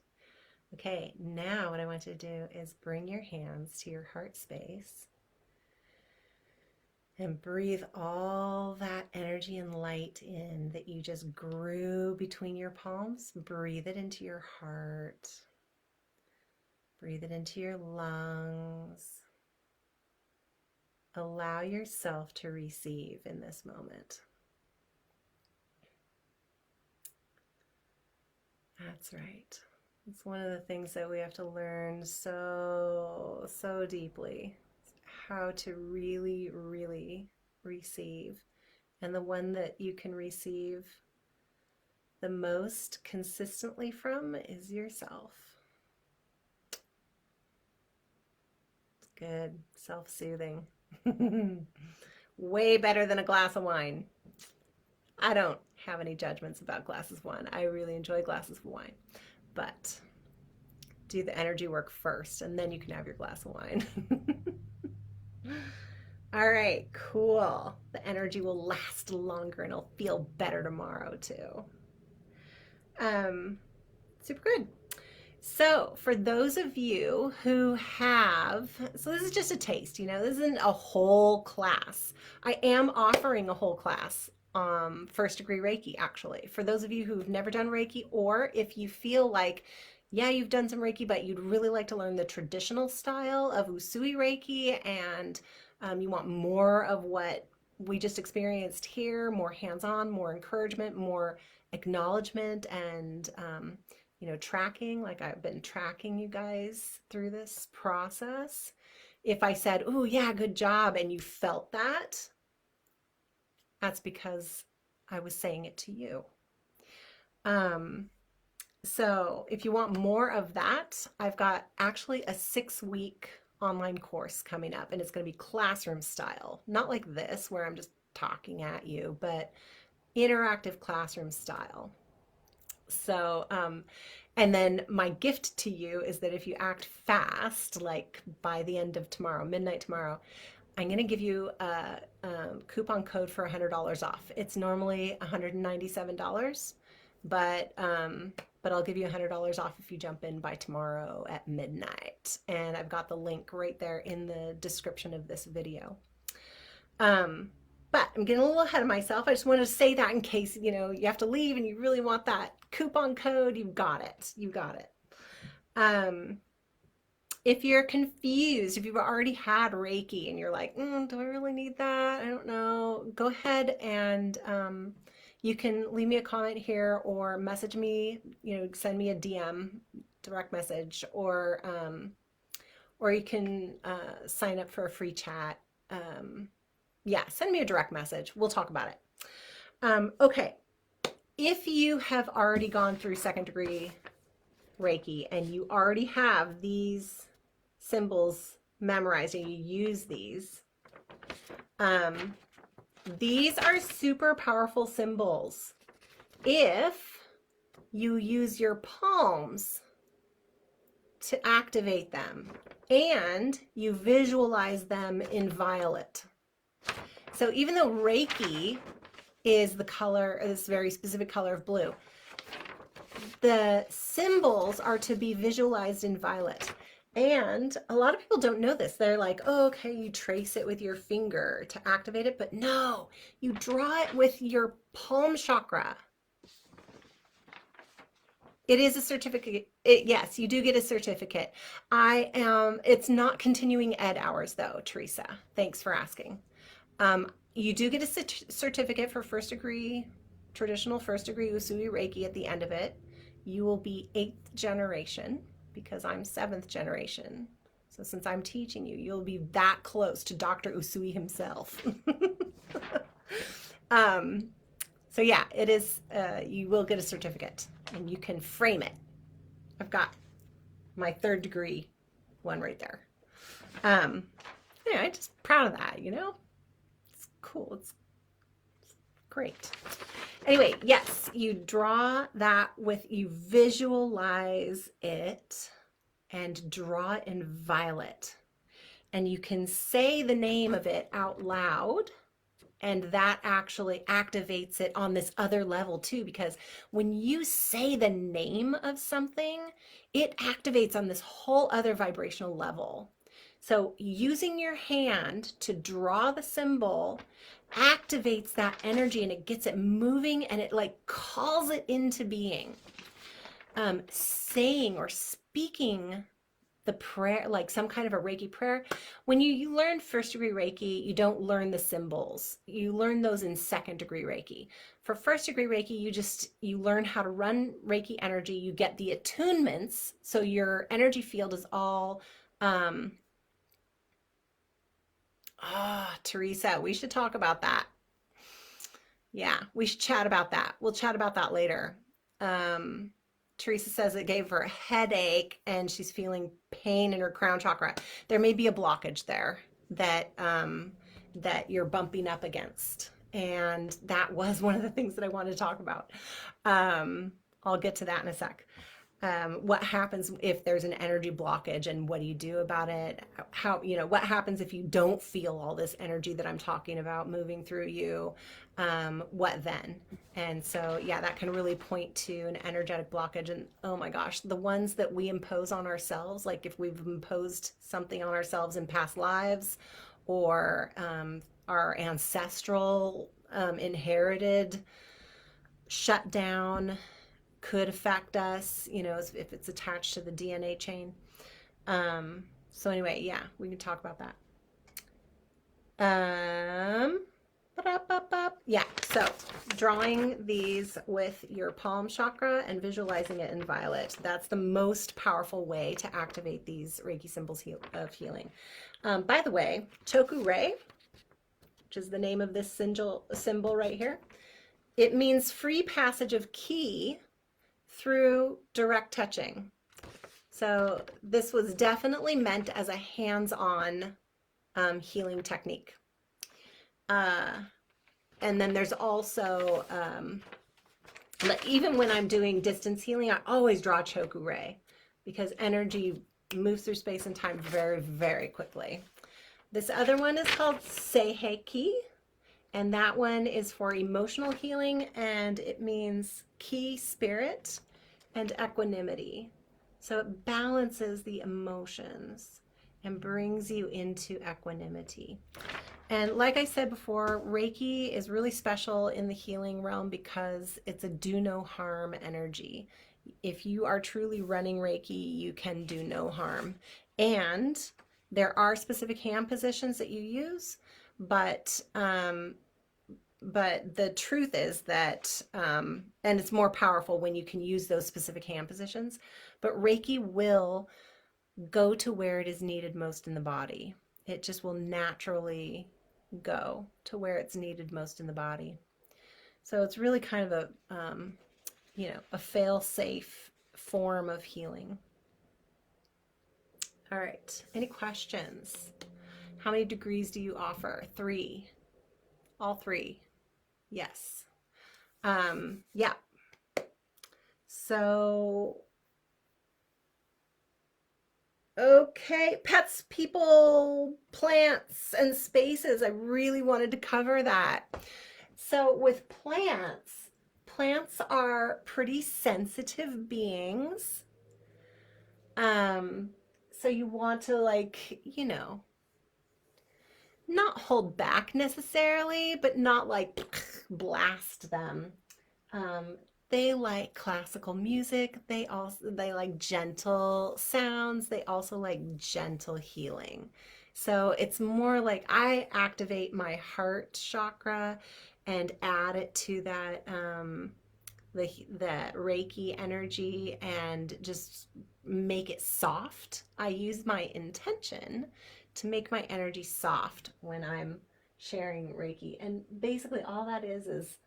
Okay, now what I want you to do is bring your hands to your heart space and breathe all that energy and light in that you just grew between your palms. Breathe it into your heart. Breathe it into your lungs. Allow yourself to receive in this moment. That's right. It's one of the things that we have to learn so deeply, how to really, really receive. And the one that you can receive the most consistently from is yourself. It's good. Self-soothing. Way better than a glass of wine. I don't have any judgments about glasses of wine. I really enjoy glasses of wine. But do the energy work first, and then you can have your glass of wine. All right, cool. The energy will last longer and it'll feel better tomorrow too. Super good. So for those of you who have, so this is just a taste, this isn't a whole class. I am offering a whole class, first degree Reiki, actually. For those of you who've never done Reiki, or if you feel like, yeah, you've done some Reiki, but you'd really like to learn the traditional style of Usui Reiki, and you want more of what we just experienced here, more hands-on, more encouragement, more acknowledgement, and tracking, like I've been tracking you guys through this process. If I said, oh yeah, good job, and you felt that, that's because I was saying it to you. So if you want more of that, I've got actually a 6-week online course coming up, and it's going to be classroom style, not like this where I'm just talking at you, but interactive classroom style. So, and then my gift to you is that if you act fast, like by the end of tomorrow, midnight tomorrow, I'm going to give you a coupon code for $100 off. It's normally $197, but I'll give you $100 off if you jump in by tomorrow at midnight. And I've got the link right there in the description of this video. But I'm getting a little ahead of myself. I just wanted to say that in case, you have to leave and you really want that coupon code, you've got it. You got it. If you're confused, if you've already had Reiki and you're like, do I really need that? I don't know. Go ahead and you can leave me a comment here or message me, send me a DM, direct message, or you can sign up for a free chat. Yeah, send me a direct message. We'll talk about it. Okay. If you have already gone through 2nd degree Reiki and you already have these symbols memorized and you use these are super powerful symbols if you use your palms to activate them and you visualize them in violet. So even though Reiki is the color, this very specific color of blue, the symbols are to be visualized in violet. And a lot of people don't know this. They're like, oh, okay, you trace it with your finger to activate it. But no, you draw it with your palm chakra. It is a certificate. Yes, you do get a certificate. It's not continuing ed hours though, Teresa. Thanks for asking. You do get a certificate for 1st degree, traditional 1st degree Usui Reiki at the end of it. You will be 8th generation because I'm 7th generation. So since I'm teaching you, you'll be that close to Dr. Usui himself. So yeah, it is, you will get a certificate and you can frame it. I've got my 3rd degree one right there. Yeah, I'm just proud of that, It's cool. It's great. Anyway, yes, you draw that you visualize it and draw it in violet. And you can say the name of it out loud, and that actually activates it on this other level too, because when you say the name of something, it activates on this whole other vibrational level. So using your hand to draw the symbol activates that energy and it gets it moving and it like calls it into being. Saying or speaking the prayer, like some kind of a Reiki prayer. When you learn first degree Reiki, you don't learn the symbols. You learn those in second degree Reiki. For first degree Reiki, you learn how to run Reiki energy. You get the attunements, so your energy field is all Teresa, we should talk about that. Yeah, we should chat about that. We'll chat about that later. Um, Teresa says it gave her a headache and she's feeling pain in her crown chakra. There may be a blockage there that you're bumping up against. And that was one of the things that I wanted to talk about. I'll get to that in a sec. What happens if there's an energy blockage and what do you do about it? How, what happens if you don't feel all this energy that I'm talking about moving through you? What then? And so, yeah, that can really point to an energetic blockage. And oh my gosh, the ones that we impose on ourselves, like if we've imposed something on ourselves in past lives or our ancestral inherited shutdown could affect us, if it's attached to the DNA chain. So anyway, yeah, we can talk about that. Yeah, so drawing these with your palm chakra and visualizing it in violet. That's the most powerful way to activate these Reiki symbols of healing. By the way, Choku-rei, which is the name of this symbol right here, it means free passage of ki through direct touching. So this was definitely meant as a hands-on healing technique. And then there's also, even when I'm doing distance healing, I always draw Choku-rei because energy moves through space and time very, very quickly. This other one is called Seiheki, and that one is for emotional healing, and it means ki, spirit, and equanimity. So it balances the emotions and brings you into equanimity. And like I said before, Reiki is really special in the healing realm because it's a do no harm energy. If you are truly running Reiki, you can do no harm. And there are specific hand positions that you use, but the truth is that, and it's more powerful when you can use those specific hand positions, but Reiki will go to where it is needed most in the body. It just will naturally go to where it's needed most in the body. So it's really kind of a fail-safe form of healing. All right, any questions? How many degrees do you offer? 3. All 3. Yes. Yeah. So, okay, pets, people, plants, and spaces. I really wanted to cover that. So with plants are pretty sensitive beings. So you want to not hold back necessarily, but not blast them. They like classical music. They like gentle sounds. They also like gentle healing. So it's more like I activate my heart chakra and add it to that Reiki energy and just make it soft. I use my intention to make my energy soft when I'm sharing Reiki. And basically all that is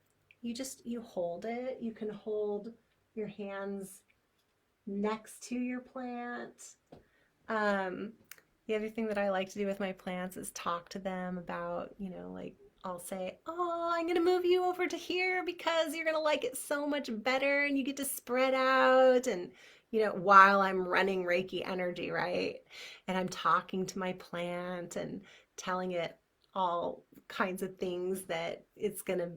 you hold it. You can hold your hands next to your plant. The other thing that I like to do with my plants is talk to them about, I'll say, oh, I'm going to move you over to here because you're going to like it so much better and you get to spread out and, while I'm running Reiki energy, right? And I'm talking to my plant and telling it all kinds of things that it's going to,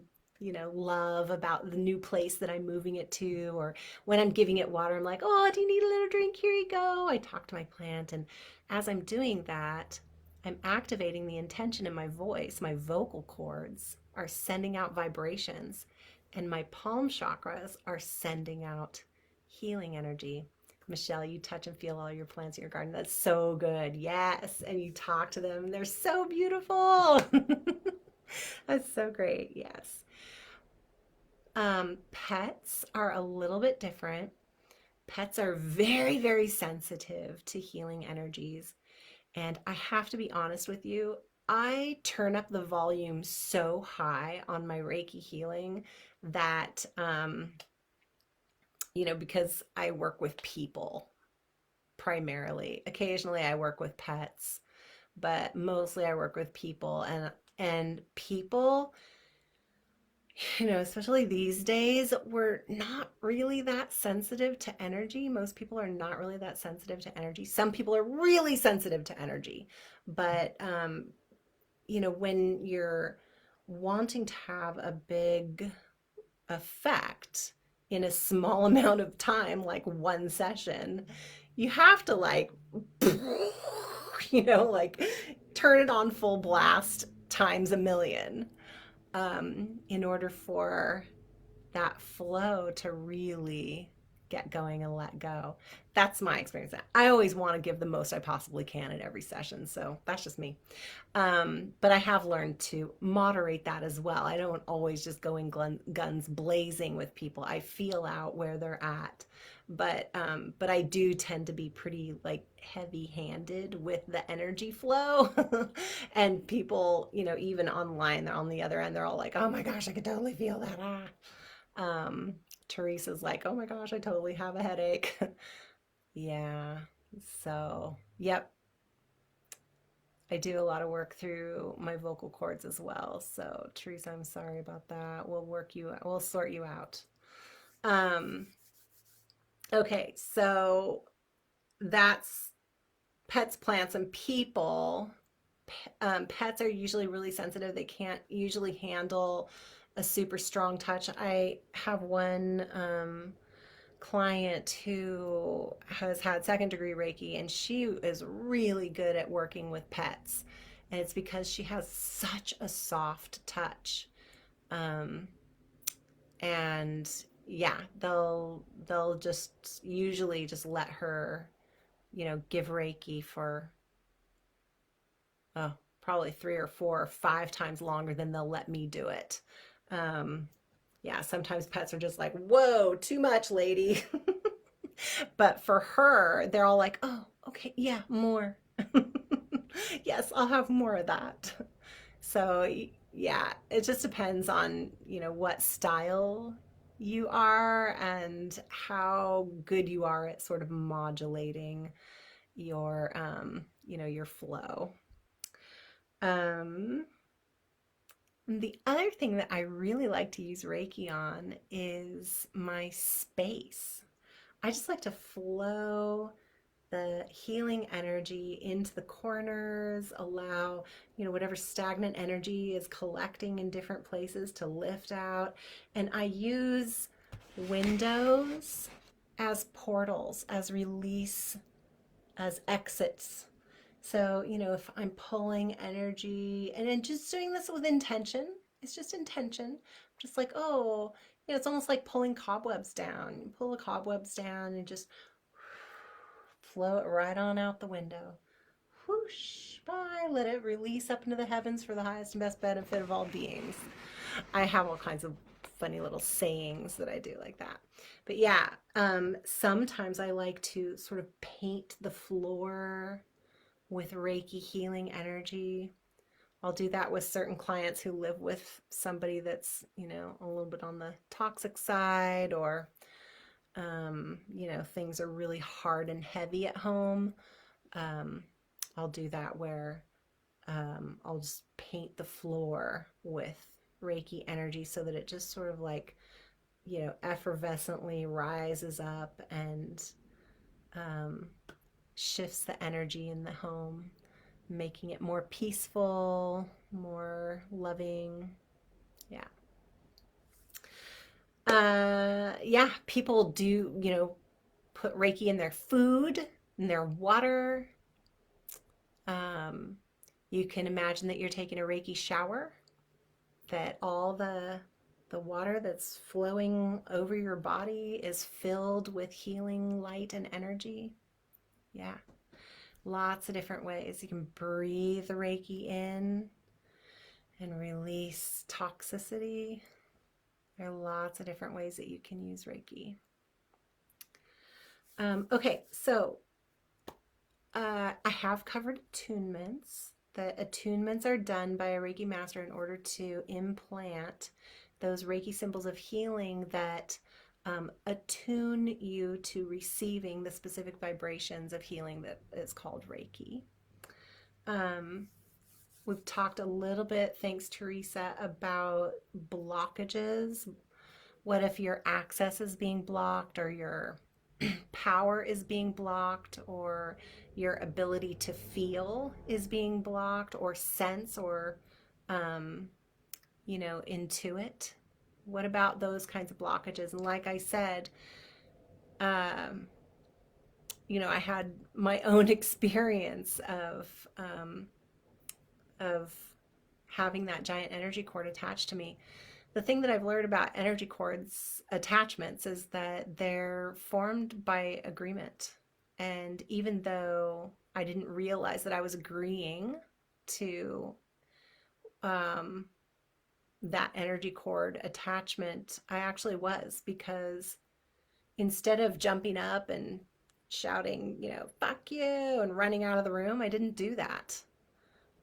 love about the new place that I'm moving it to. Or when I'm giving it water, I'm like, oh, do you need a little drink? Here you go. I talk to my plant. And as I'm doing that, I'm activating the intention in my voice. My vocal cords are sending out vibrations, and my palm chakras are sending out healing energy. Michelle, you touch and feel all your plants in your garden. That's so good. Yes. And you talk to them. They're so beautiful. That's so great. Yes. Pets are a little bit different. Pets are very, very sensitive to healing energies. And I have to be honest with you, I turn up the volume so high on my Reiki healing that, because I work with people primarily. Occasionally I work with pets, but mostly I work with people, and people, especially these days, we're not really that sensitive to energy. Most people are not really that sensitive to energy. Some people are really sensitive to energy, but when you're wanting to have a big effect in a small amount of time, like one session, you have to like turn it on full blast times a million, in order for that flow to really get going and let go. That's my experience. I always want to give the most I possibly can at every session, so that's just me. But I have learned to moderate that as well. I don't always just go in guns blazing with people. I feel out where they're at, but I do tend to be pretty like heavy-handed with the energy flow. And people, even online, they're on the other end. They're all like, "Oh my gosh, I could totally feel that." Teresa's like, "Oh my gosh, I totally have a headache." Yeah. So, yep. I do a lot of work through my vocal cords as well. So, Teresa, I'm sorry about that. We'll sort you out. Um, okay, so that's pets, plants, and people. Pets are usually really sensitive. They can't usually handle a super strong touch. I have one client who has had second degree Reiki, and she is really good at working with pets. And it's because she has such a soft touch. Um, and yeah, they'll just usually just let her, give Reiki for, oh, probably 3 or 4 or 5 times longer than they'll let me do it. Um, yeah, sometimes pets are just like, "Whoa, too much, lady." But for her, they're all like, "Oh, okay, yeah, more." Yes, I'll have more of that. So, yeah, it just depends on, what style you are and how good you are at sort of modulating your flow. Um, the other thing that I really like to use Reiki on is my space. I just like to flow the healing energy into the corners, allow, whatever stagnant energy is collecting in different places to lift out. And I use windows as portals, as release, as exits. So, if I'm pulling energy and then just doing this with intention, it's just intention. Just like, oh, it's almost like pulling cobwebs down. You pull the cobwebs down and just flow it right on out the window. Whoosh, bye. Let it release up into the heavens for the highest and best benefit of all beings. I have all kinds of funny little sayings that I do like that. But yeah, sometimes I like to sort of paint the floor with Reiki healing energy. I'll do that with certain clients who live with somebody that's, a little bit on the toxic side, or, things are really hard and heavy at home. Um, I'll do that where I'll just paint the floor with Reiki energy so that it just sort of like, effervescently rises up and um, shifts the energy in the home, making it more peaceful, more loving. Yeah. Yeah, people do, put Reiki in their food, in their water. Um, you can imagine that you're taking a Reiki shower, that all the The water that's flowing over your body is filled with healing light and energy. Yeah, lots of different ways. You can breathe the Reiki in and release toxicity. There are lots of different ways that you can use Reiki. Okay, so I have covered attunements. The attunements are done by a Reiki master in order to implant those Reiki symbols of healing that attune you to receiving the specific vibrations of healing that is called Reiki. We've talked a little bit, thanks Teresa, about blockages. What if your access is being blocked, or your power is being blocked, or your ability to feel is being blocked, or sense, or intuit? What about those kinds of blockages? And like I said, um, I had my own experience of having that giant energy cord attached to me. The thing that I've learned about energy cords attachments is that they're formed by agreement. And even though I didn't realize that I was agreeing to that energy cord attachment, I actually was, because instead of jumping up and shouting, fuck you, and running out of the room, I didn't do that.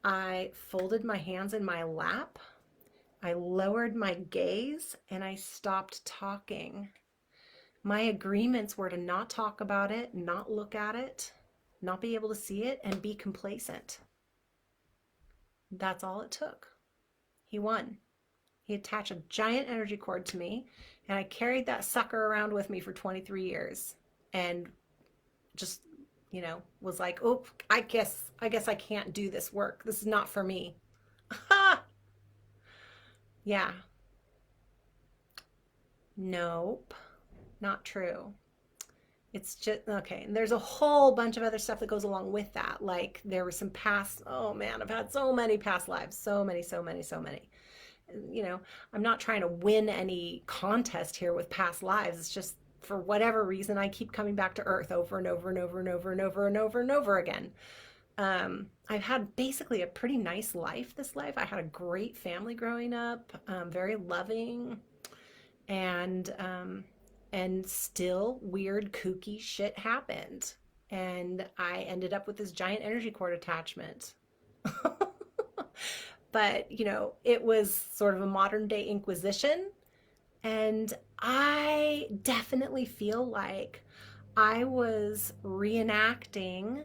I folded my hands in my lap. I lowered my gaze and I stopped talking. My agreements were to not talk about it, not look at it, not be able to see it, and be complacent. That's all it took. He won. He attached a giant energy cord to me, and I carried that sucker around with me for 23 years and just, was like, oh, I guess I can't do this work. This is not for me. Yeah. Nope. Not true. It's just okay. And there's a whole bunch of other stuff that goes along with that. Like there were some past, oh man, I've had so many past lives. So many, so many, so many. I'm not trying to win any contest here with past lives. It's just for whatever reason, I keep coming back to Earth over and over and over and over and over and over and over again. I've had basically a pretty nice life this life. I had a great family growing up, very loving, and still weird, kooky shit happened. And I ended up with this giant energy cord attachment. But, it was sort of a modern day inquisition. And I definitely feel like I was reenacting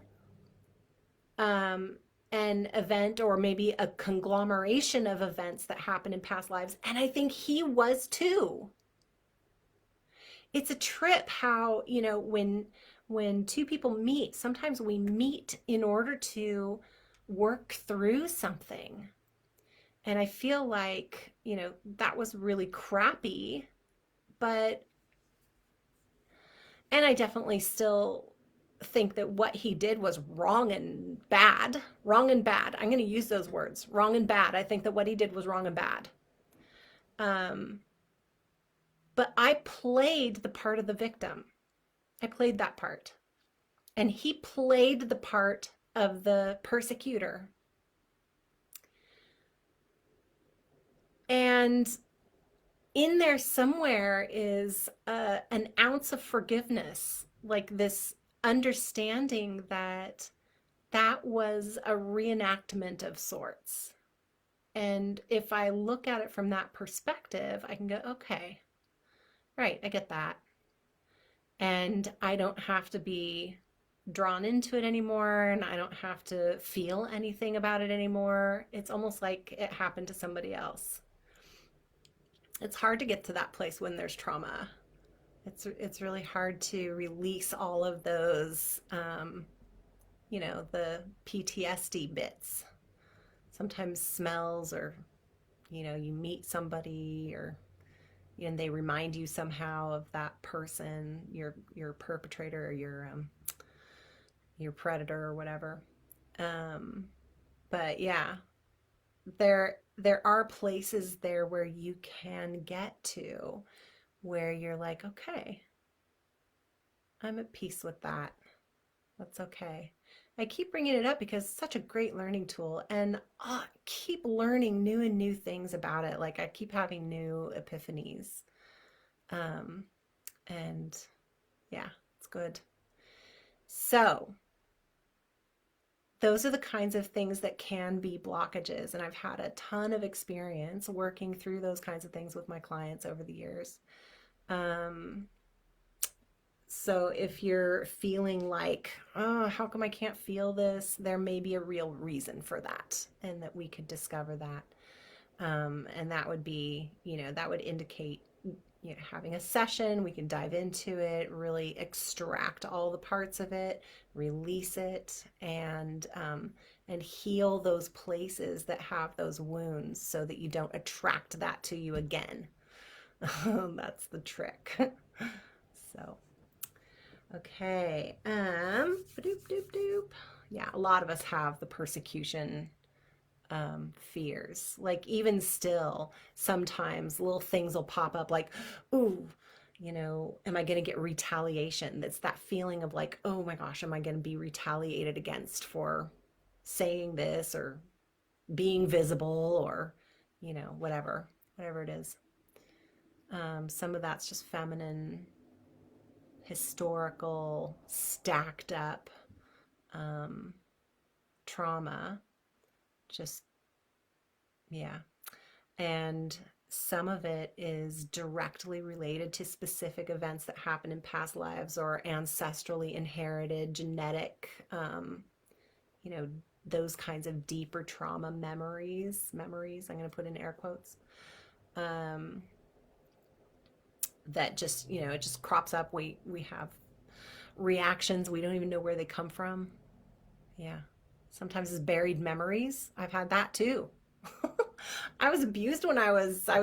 an event, or maybe a conglomeration of events that happened in past lives. And I think he was too. It's a trip how, when two people meet, sometimes we meet in order to work through something. And I feel like, that was really crappy, but, and I definitely still think that what he did was wrong and bad. Wrong and bad. I'm going to use those words. Wrong and bad. I think that what he did was wrong and bad. But I played the part of the victim. I played that part. And he played the part of the persecutor. And in there somewhere is an ounce of forgiveness, like this understanding that that was a reenactment of sorts. And if I look at it from that perspective, I can go, okay, right, I get that. And I don't have to be drawn into it anymore, and I don't have to feel anything about it anymore. It's almost like it happened to somebody else. It's hard to get to that place when there's trauma. It's really hard to release all of those, the PTSD bits. Sometimes smells, or, you meet somebody, or, and they remind you somehow of that person, your perpetrator, or your predator or whatever. But yeah, there there are places there where you can get to where you're like, okay, I'm at peace with that. That's okay. I keep bringing it up because it's such a great learning tool, and keep learning new and new things about it. Like I keep having new epiphanies. Um, and yeah, it's good. So, those are the kinds of things that can be blockages. And I've had a ton of experience working through those kinds of things with my clients over the years. Um, so if you're feeling like, oh, how come I can't feel this? There may be a real reason for that, and that we could discover that. And that would be, that would indicate, having a session. We can dive into it, really extract all the parts of it, release it, and heal those places that have those wounds, so that you don't attract that to you again. That's the trick. So, okay. Doop, doop, doop. Yeah, a lot of us have the persecution fears. Like even still, sometimes little things will pop up like, ooh, am I going to get retaliation? That's that feeling of like, oh my gosh, am I going to be retaliated against for saying this or being visible, or, whatever it is. Some of that's just feminine, historical, stacked up um, trauma. Just, yeah. And some of it is directly related to specific events that happen in past lives, or ancestrally inherited genetic, you know, those kinds of deeper trauma memories, I'm going to put in air quotes, um, that just, it just crops up. We have reactions. We don't even know where they come from. Yeah. Sometimes it's buried memories. I've had that too. I was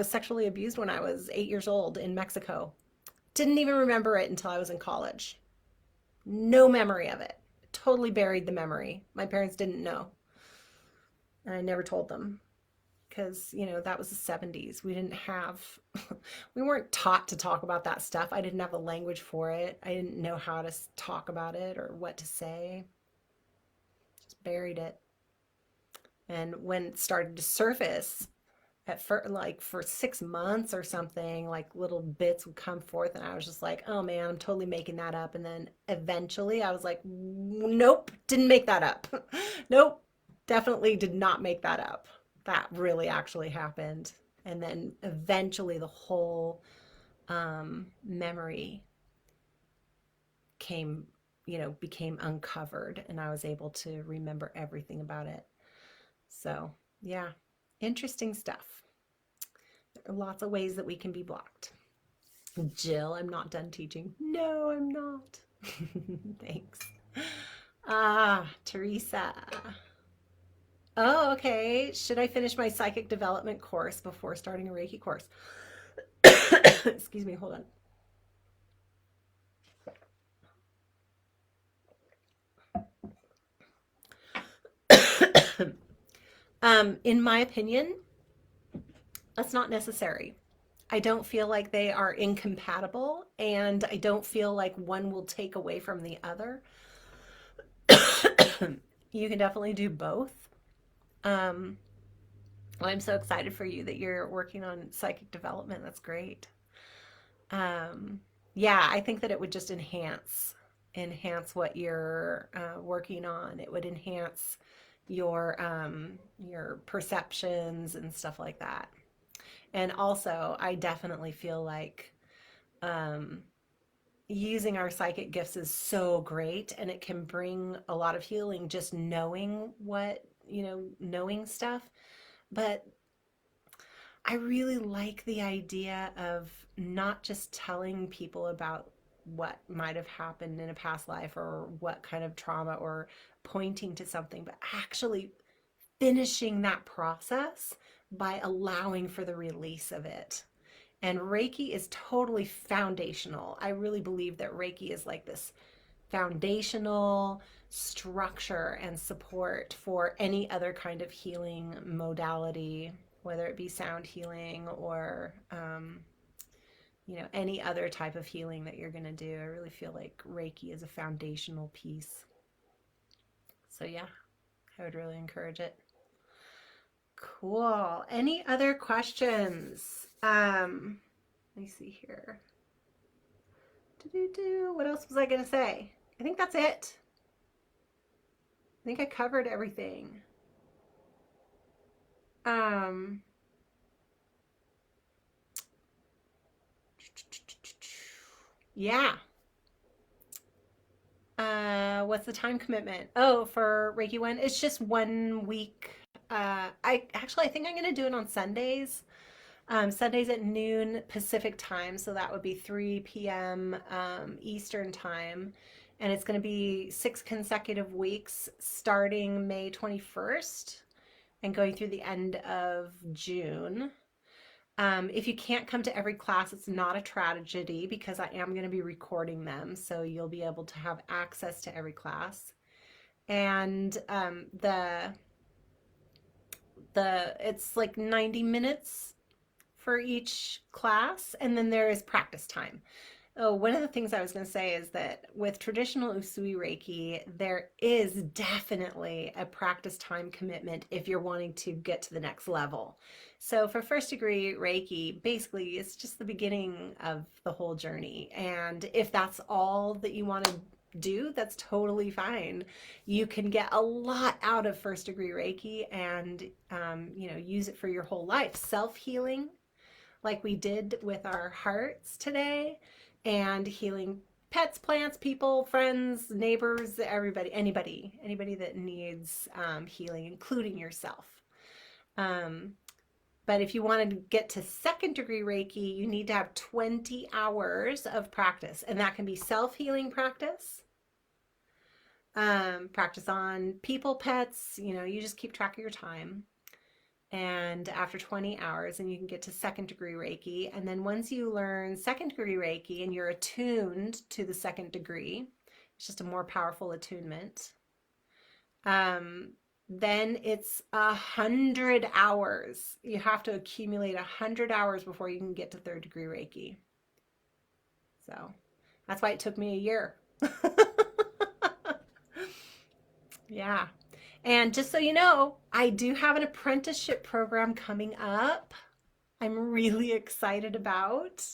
sexually abused when I was 8 years old in Mexico. Didn't even remember it until I was in college. No memory of it. Totally buried the memory. My parents didn't know. And I never told them because, that was the 70s. We weren't taught to talk about that stuff. I didn't have the language for it. I didn't know how to talk about it or what to say. Just buried it. And when it started to surface, at first, like for 6 months or something, like little bits would come forth, and I was just like, oh man, I'm totally making that up. And then eventually I was like, nope, didn't make that up. Nope, definitely did not make that up. That really actually happened. And then eventually the whole memory came, became uncovered, and I was able to remember everything about it. So, yeah, interesting stuff. There are lots of ways that we can be blocked. Jill, I'm not done teaching. No, I'm not. Thanks. Teresa. Oh, okay. Should I finish my psychic development course before starting a Reiki course? Excuse me, hold on. In my opinion, that's not necessary. I don't feel like they are incompatible, and I don't feel like one will take away from the other. You can definitely do both. Um, well, I'm so excited for you that you're working on psychic development. That's great. Um, yeah, I think that it would just enhance what you're working on. It would enhance your perceptions and stuff like that. And also, I definitely feel like um, using our psychic gifts is so great, and it can bring a lot of healing just knowing knowing stuff. But I really like the idea of not just telling people about what might have happened in a past life or what kind of trauma, or pointing to something, but actually finishing that process by allowing for the release of it. And Reiki is totally foundational. I really believe that Reiki is like this foundational structure and support for any other kind of healing modality whether it be sound healing or, any other type of healing that you're going to do. I really feel like Reiki is a foundational piece. So, yeah, I would really encourage it. Cool. Any other questions? Let me see here. What else was I going to say? I think that's it. I think I covered everything. Um, yeah. What's the time commitment? Oh, for Reiki 1, it's just 1 week. I think I'm gonna do it on Sundays. Sundays at noon Pacific time, so that would be 3 p.m. Eastern time, and it's gonna be 6 consecutive weeks, starting May 21st and going through the end of June. If you can't come to every class, it's not a tragedy because I am going to be recording them, so you'll be able to have access to every class. And the it's like 90 minutes for each class, and then there is practice time. Oh, one of the things I was going to say is that with traditional Usui Reiki, there is definitely a practice time commitment if you're wanting to get to the next level. So for first degree Reiki, basically it's just the beginning of the whole journey. And if that's all that you want to do, that's totally fine. You can get a lot out of first degree Reiki and, use it for your whole life. Self-healing, like we did with our hearts today, and healing pets, plants, people, friends, neighbors, everybody, anybody that needs healing, including yourself. But if you want to get to second degree Reiki, you need to have 20 hours of practice, and that can be self-healing practice, practice on people, pets, you just keep track of your time. And after 20 hours, and you can get to second degree Reiki. And then once you learn second degree Reiki and you're attuned to the second degree, it's just a more powerful attunement. Then it's 100 hours. You have to accumulate 100 hours before you can get to third degree Reiki. So that's why it took me a year. Yeah. And just so you know, I do have an apprenticeship program coming up. I'm really excited about.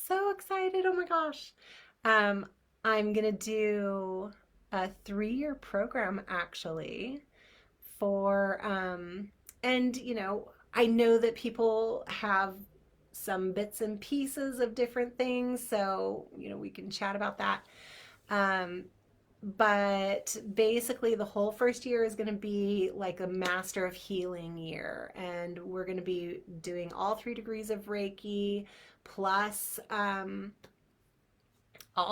So excited. Oh my gosh. Um, I'm going to do a 3-year program actually for, and I know that people have some bits and pieces of different things, so, we can chat about that. But basically the whole first year is going to be like a master of healing year, and we're going to be doing all 3 degrees of Reiki plus all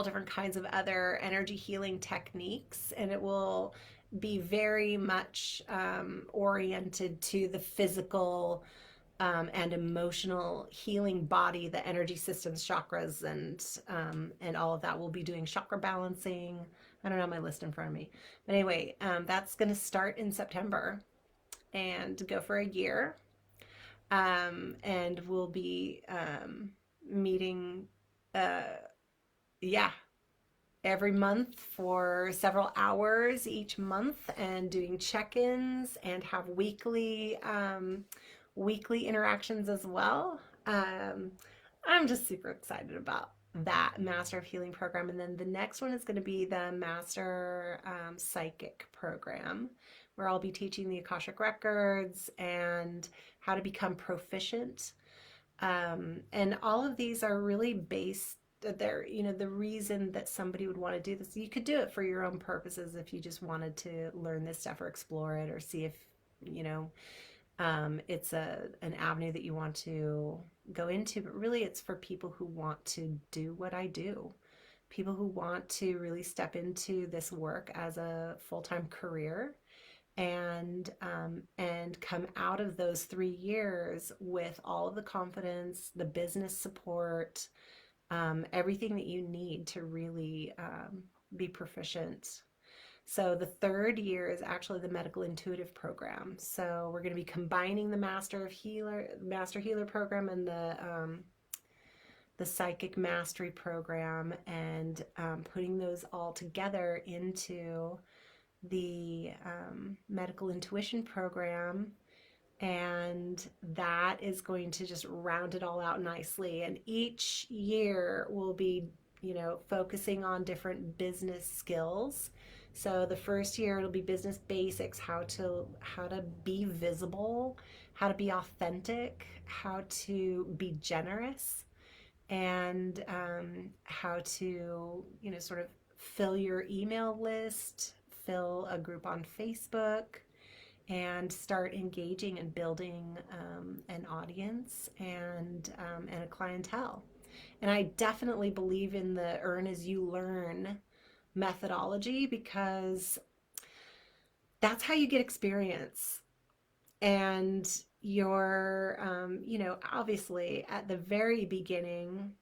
different kinds of other energy healing techniques, and it will be very much oriented to the physical and emotional healing body, the energy systems, chakras, and all of that. We'll be doing chakra balancing. I don't have my list in front of me, but anyway, that's going to start in September and go for a year. And we'll be meeting, yeah, every month for several hours each month, and doing check-ins, and have weekly interactions as well. I'm just super excited about that Master of Healing program. And then the next one is going to be the Master Psychic program, where I'll be teaching the Akashic Records and how to become proficient. And all of these are really based, they're, the reason that somebody would want to do this. You could do it for your own purposes if you just wanted to learn this stuff or explore it or see if, it's an avenue that you want to go into, but really it's for people who want to do what I do, people who want to really step into this work as a full-time career, and come out of those 3 years with all of the confidence, the business support, everything that you need to really be proficient. So the third year is actually the medical intuitive program. So we're going to be combining the Master Healer program and the psychic mastery program, and putting those all together into the medical intuition program. And that is going to just round it all out nicely. And each year will be, focusing on different business skills. So the first year it'll be business basics, how to be visible, how to be authentic, how to be generous, and how to, sort of fill your email list, fill a group on Facebook, and start engaging and building an audience and a clientele. And I definitely believe in the earn as you learn methodology, because that's how you get experience. And you're, obviously at the very beginning,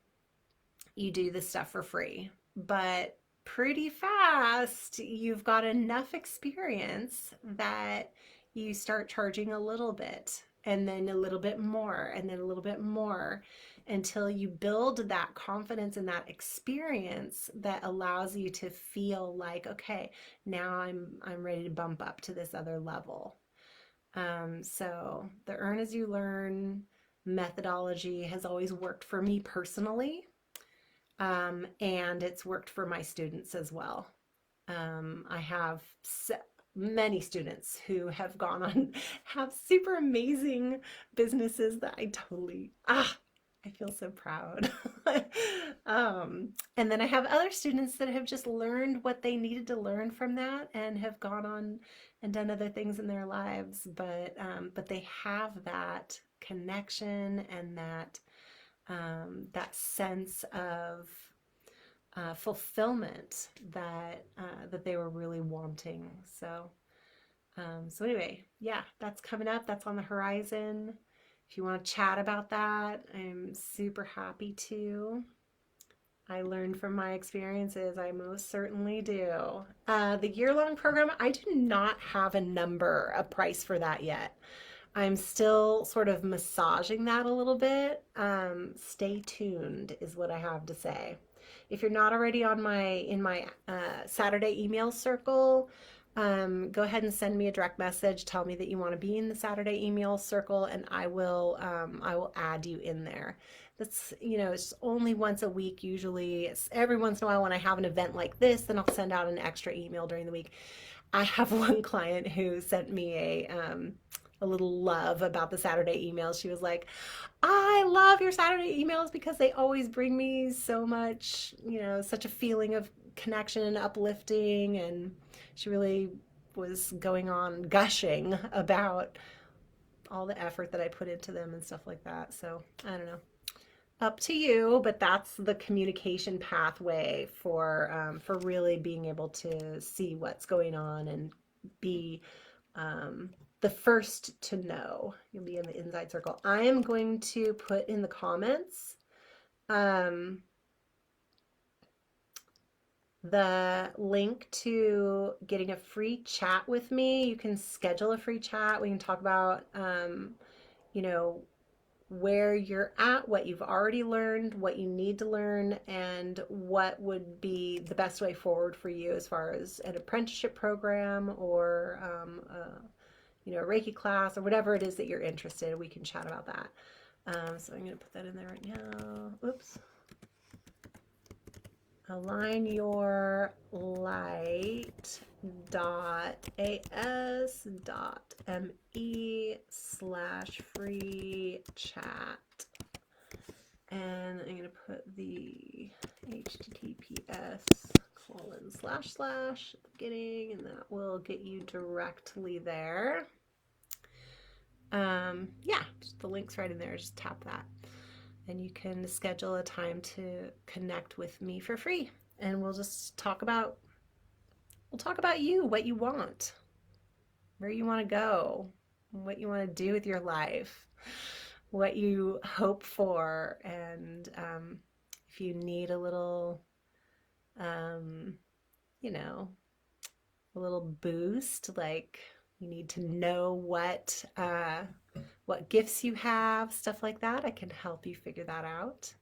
you do the stuff for free, but pretty fast you've got enough experience that you start charging a little bit, and then a little bit more, and then a little bit more, until you build that confidence and that experience that allows you to feel like, okay, now I'm ready to bump up to this other level. So the earn as you learn methodology has always worked for me personally, and it's worked for my students as well. I have many students who have gone on, have super amazing businesses that I totally, I feel so proud. And then I have other students that have just learned what they needed to learn from that and have gone on and done other things in their lives. But they have that connection and that sense of fulfillment that they were really wanting. So anyway, yeah, that's coming up. That's on the horizon. If you want to chat about that, I'm super happy to. I learned from my experiences. I most certainly do. The year-long program, I do not have a price for that yet. I'm still sort of massaging that a little bit. Stay tuned is what I have to say. If you're not already in my Saturday email circle, go ahead and send me a direct message. Tell me that you want to be in the Saturday email circle, and I will add you in there. That's, it's only once a week usually. It's every once in a while when I have an event like this, then I'll send out an extra email during the week. I have one client who sent me a little love about the Saturday emails. She was like, I love your Saturday emails because they always bring me so much, such a feeling of connection and uplifting. And she really was going on gushing about all the effort that I put into them and stuff like that. So I don't know. Up to you, but that's the communication pathway for really being able to see what's going on and be the first to know. You'll be in the inside circle. I am going to put in the comments the link to getting a free chat with me. You can schedule a free chat. We can talk about, where you're at, what you've already learned, what you need to learn, and what would be the best way forward for you as far as an apprenticeship program or a Reiki class or whatever it is that you're interested in. We can chat about that. So I'm going to put that in there right now. Oops. Align your light.as.me/free chat. And I'm going to put the https:// at the beginning, and that will get you directly there. Yeah, just the link's right in there. Just tap that. And you can schedule a time to connect with me for free. And we'll just talk about you, what you want, where you want to go, what you want to do with your life, what you hope for, and if you need a little a little boost, like you need to know what gifts you have, stuff like that, I can help you figure that out.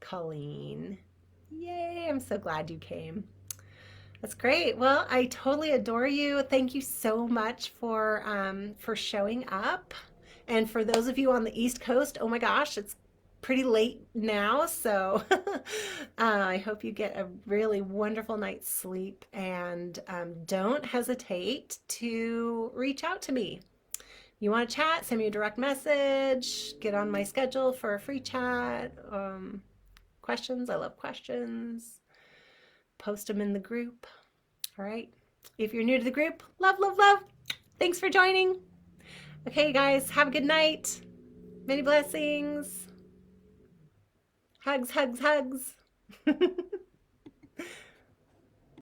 Colleen, yay, I'm so glad you came. That's great. Well, I totally adore you. Thank you so much for showing up. And for those of you on the East Coast, oh my gosh, it's pretty late now. So I hope you get a really wonderful night's sleep. And don't hesitate to reach out to me. You want to chat? Send me a direct message. Get on my schedule for a free chat. Questions. I love questions. Post them in the group. All right. If you're new to the group, love, love, love. Thanks for joining. Okay, guys, have a good night. Many blessings. Hugs, hugs, hugs.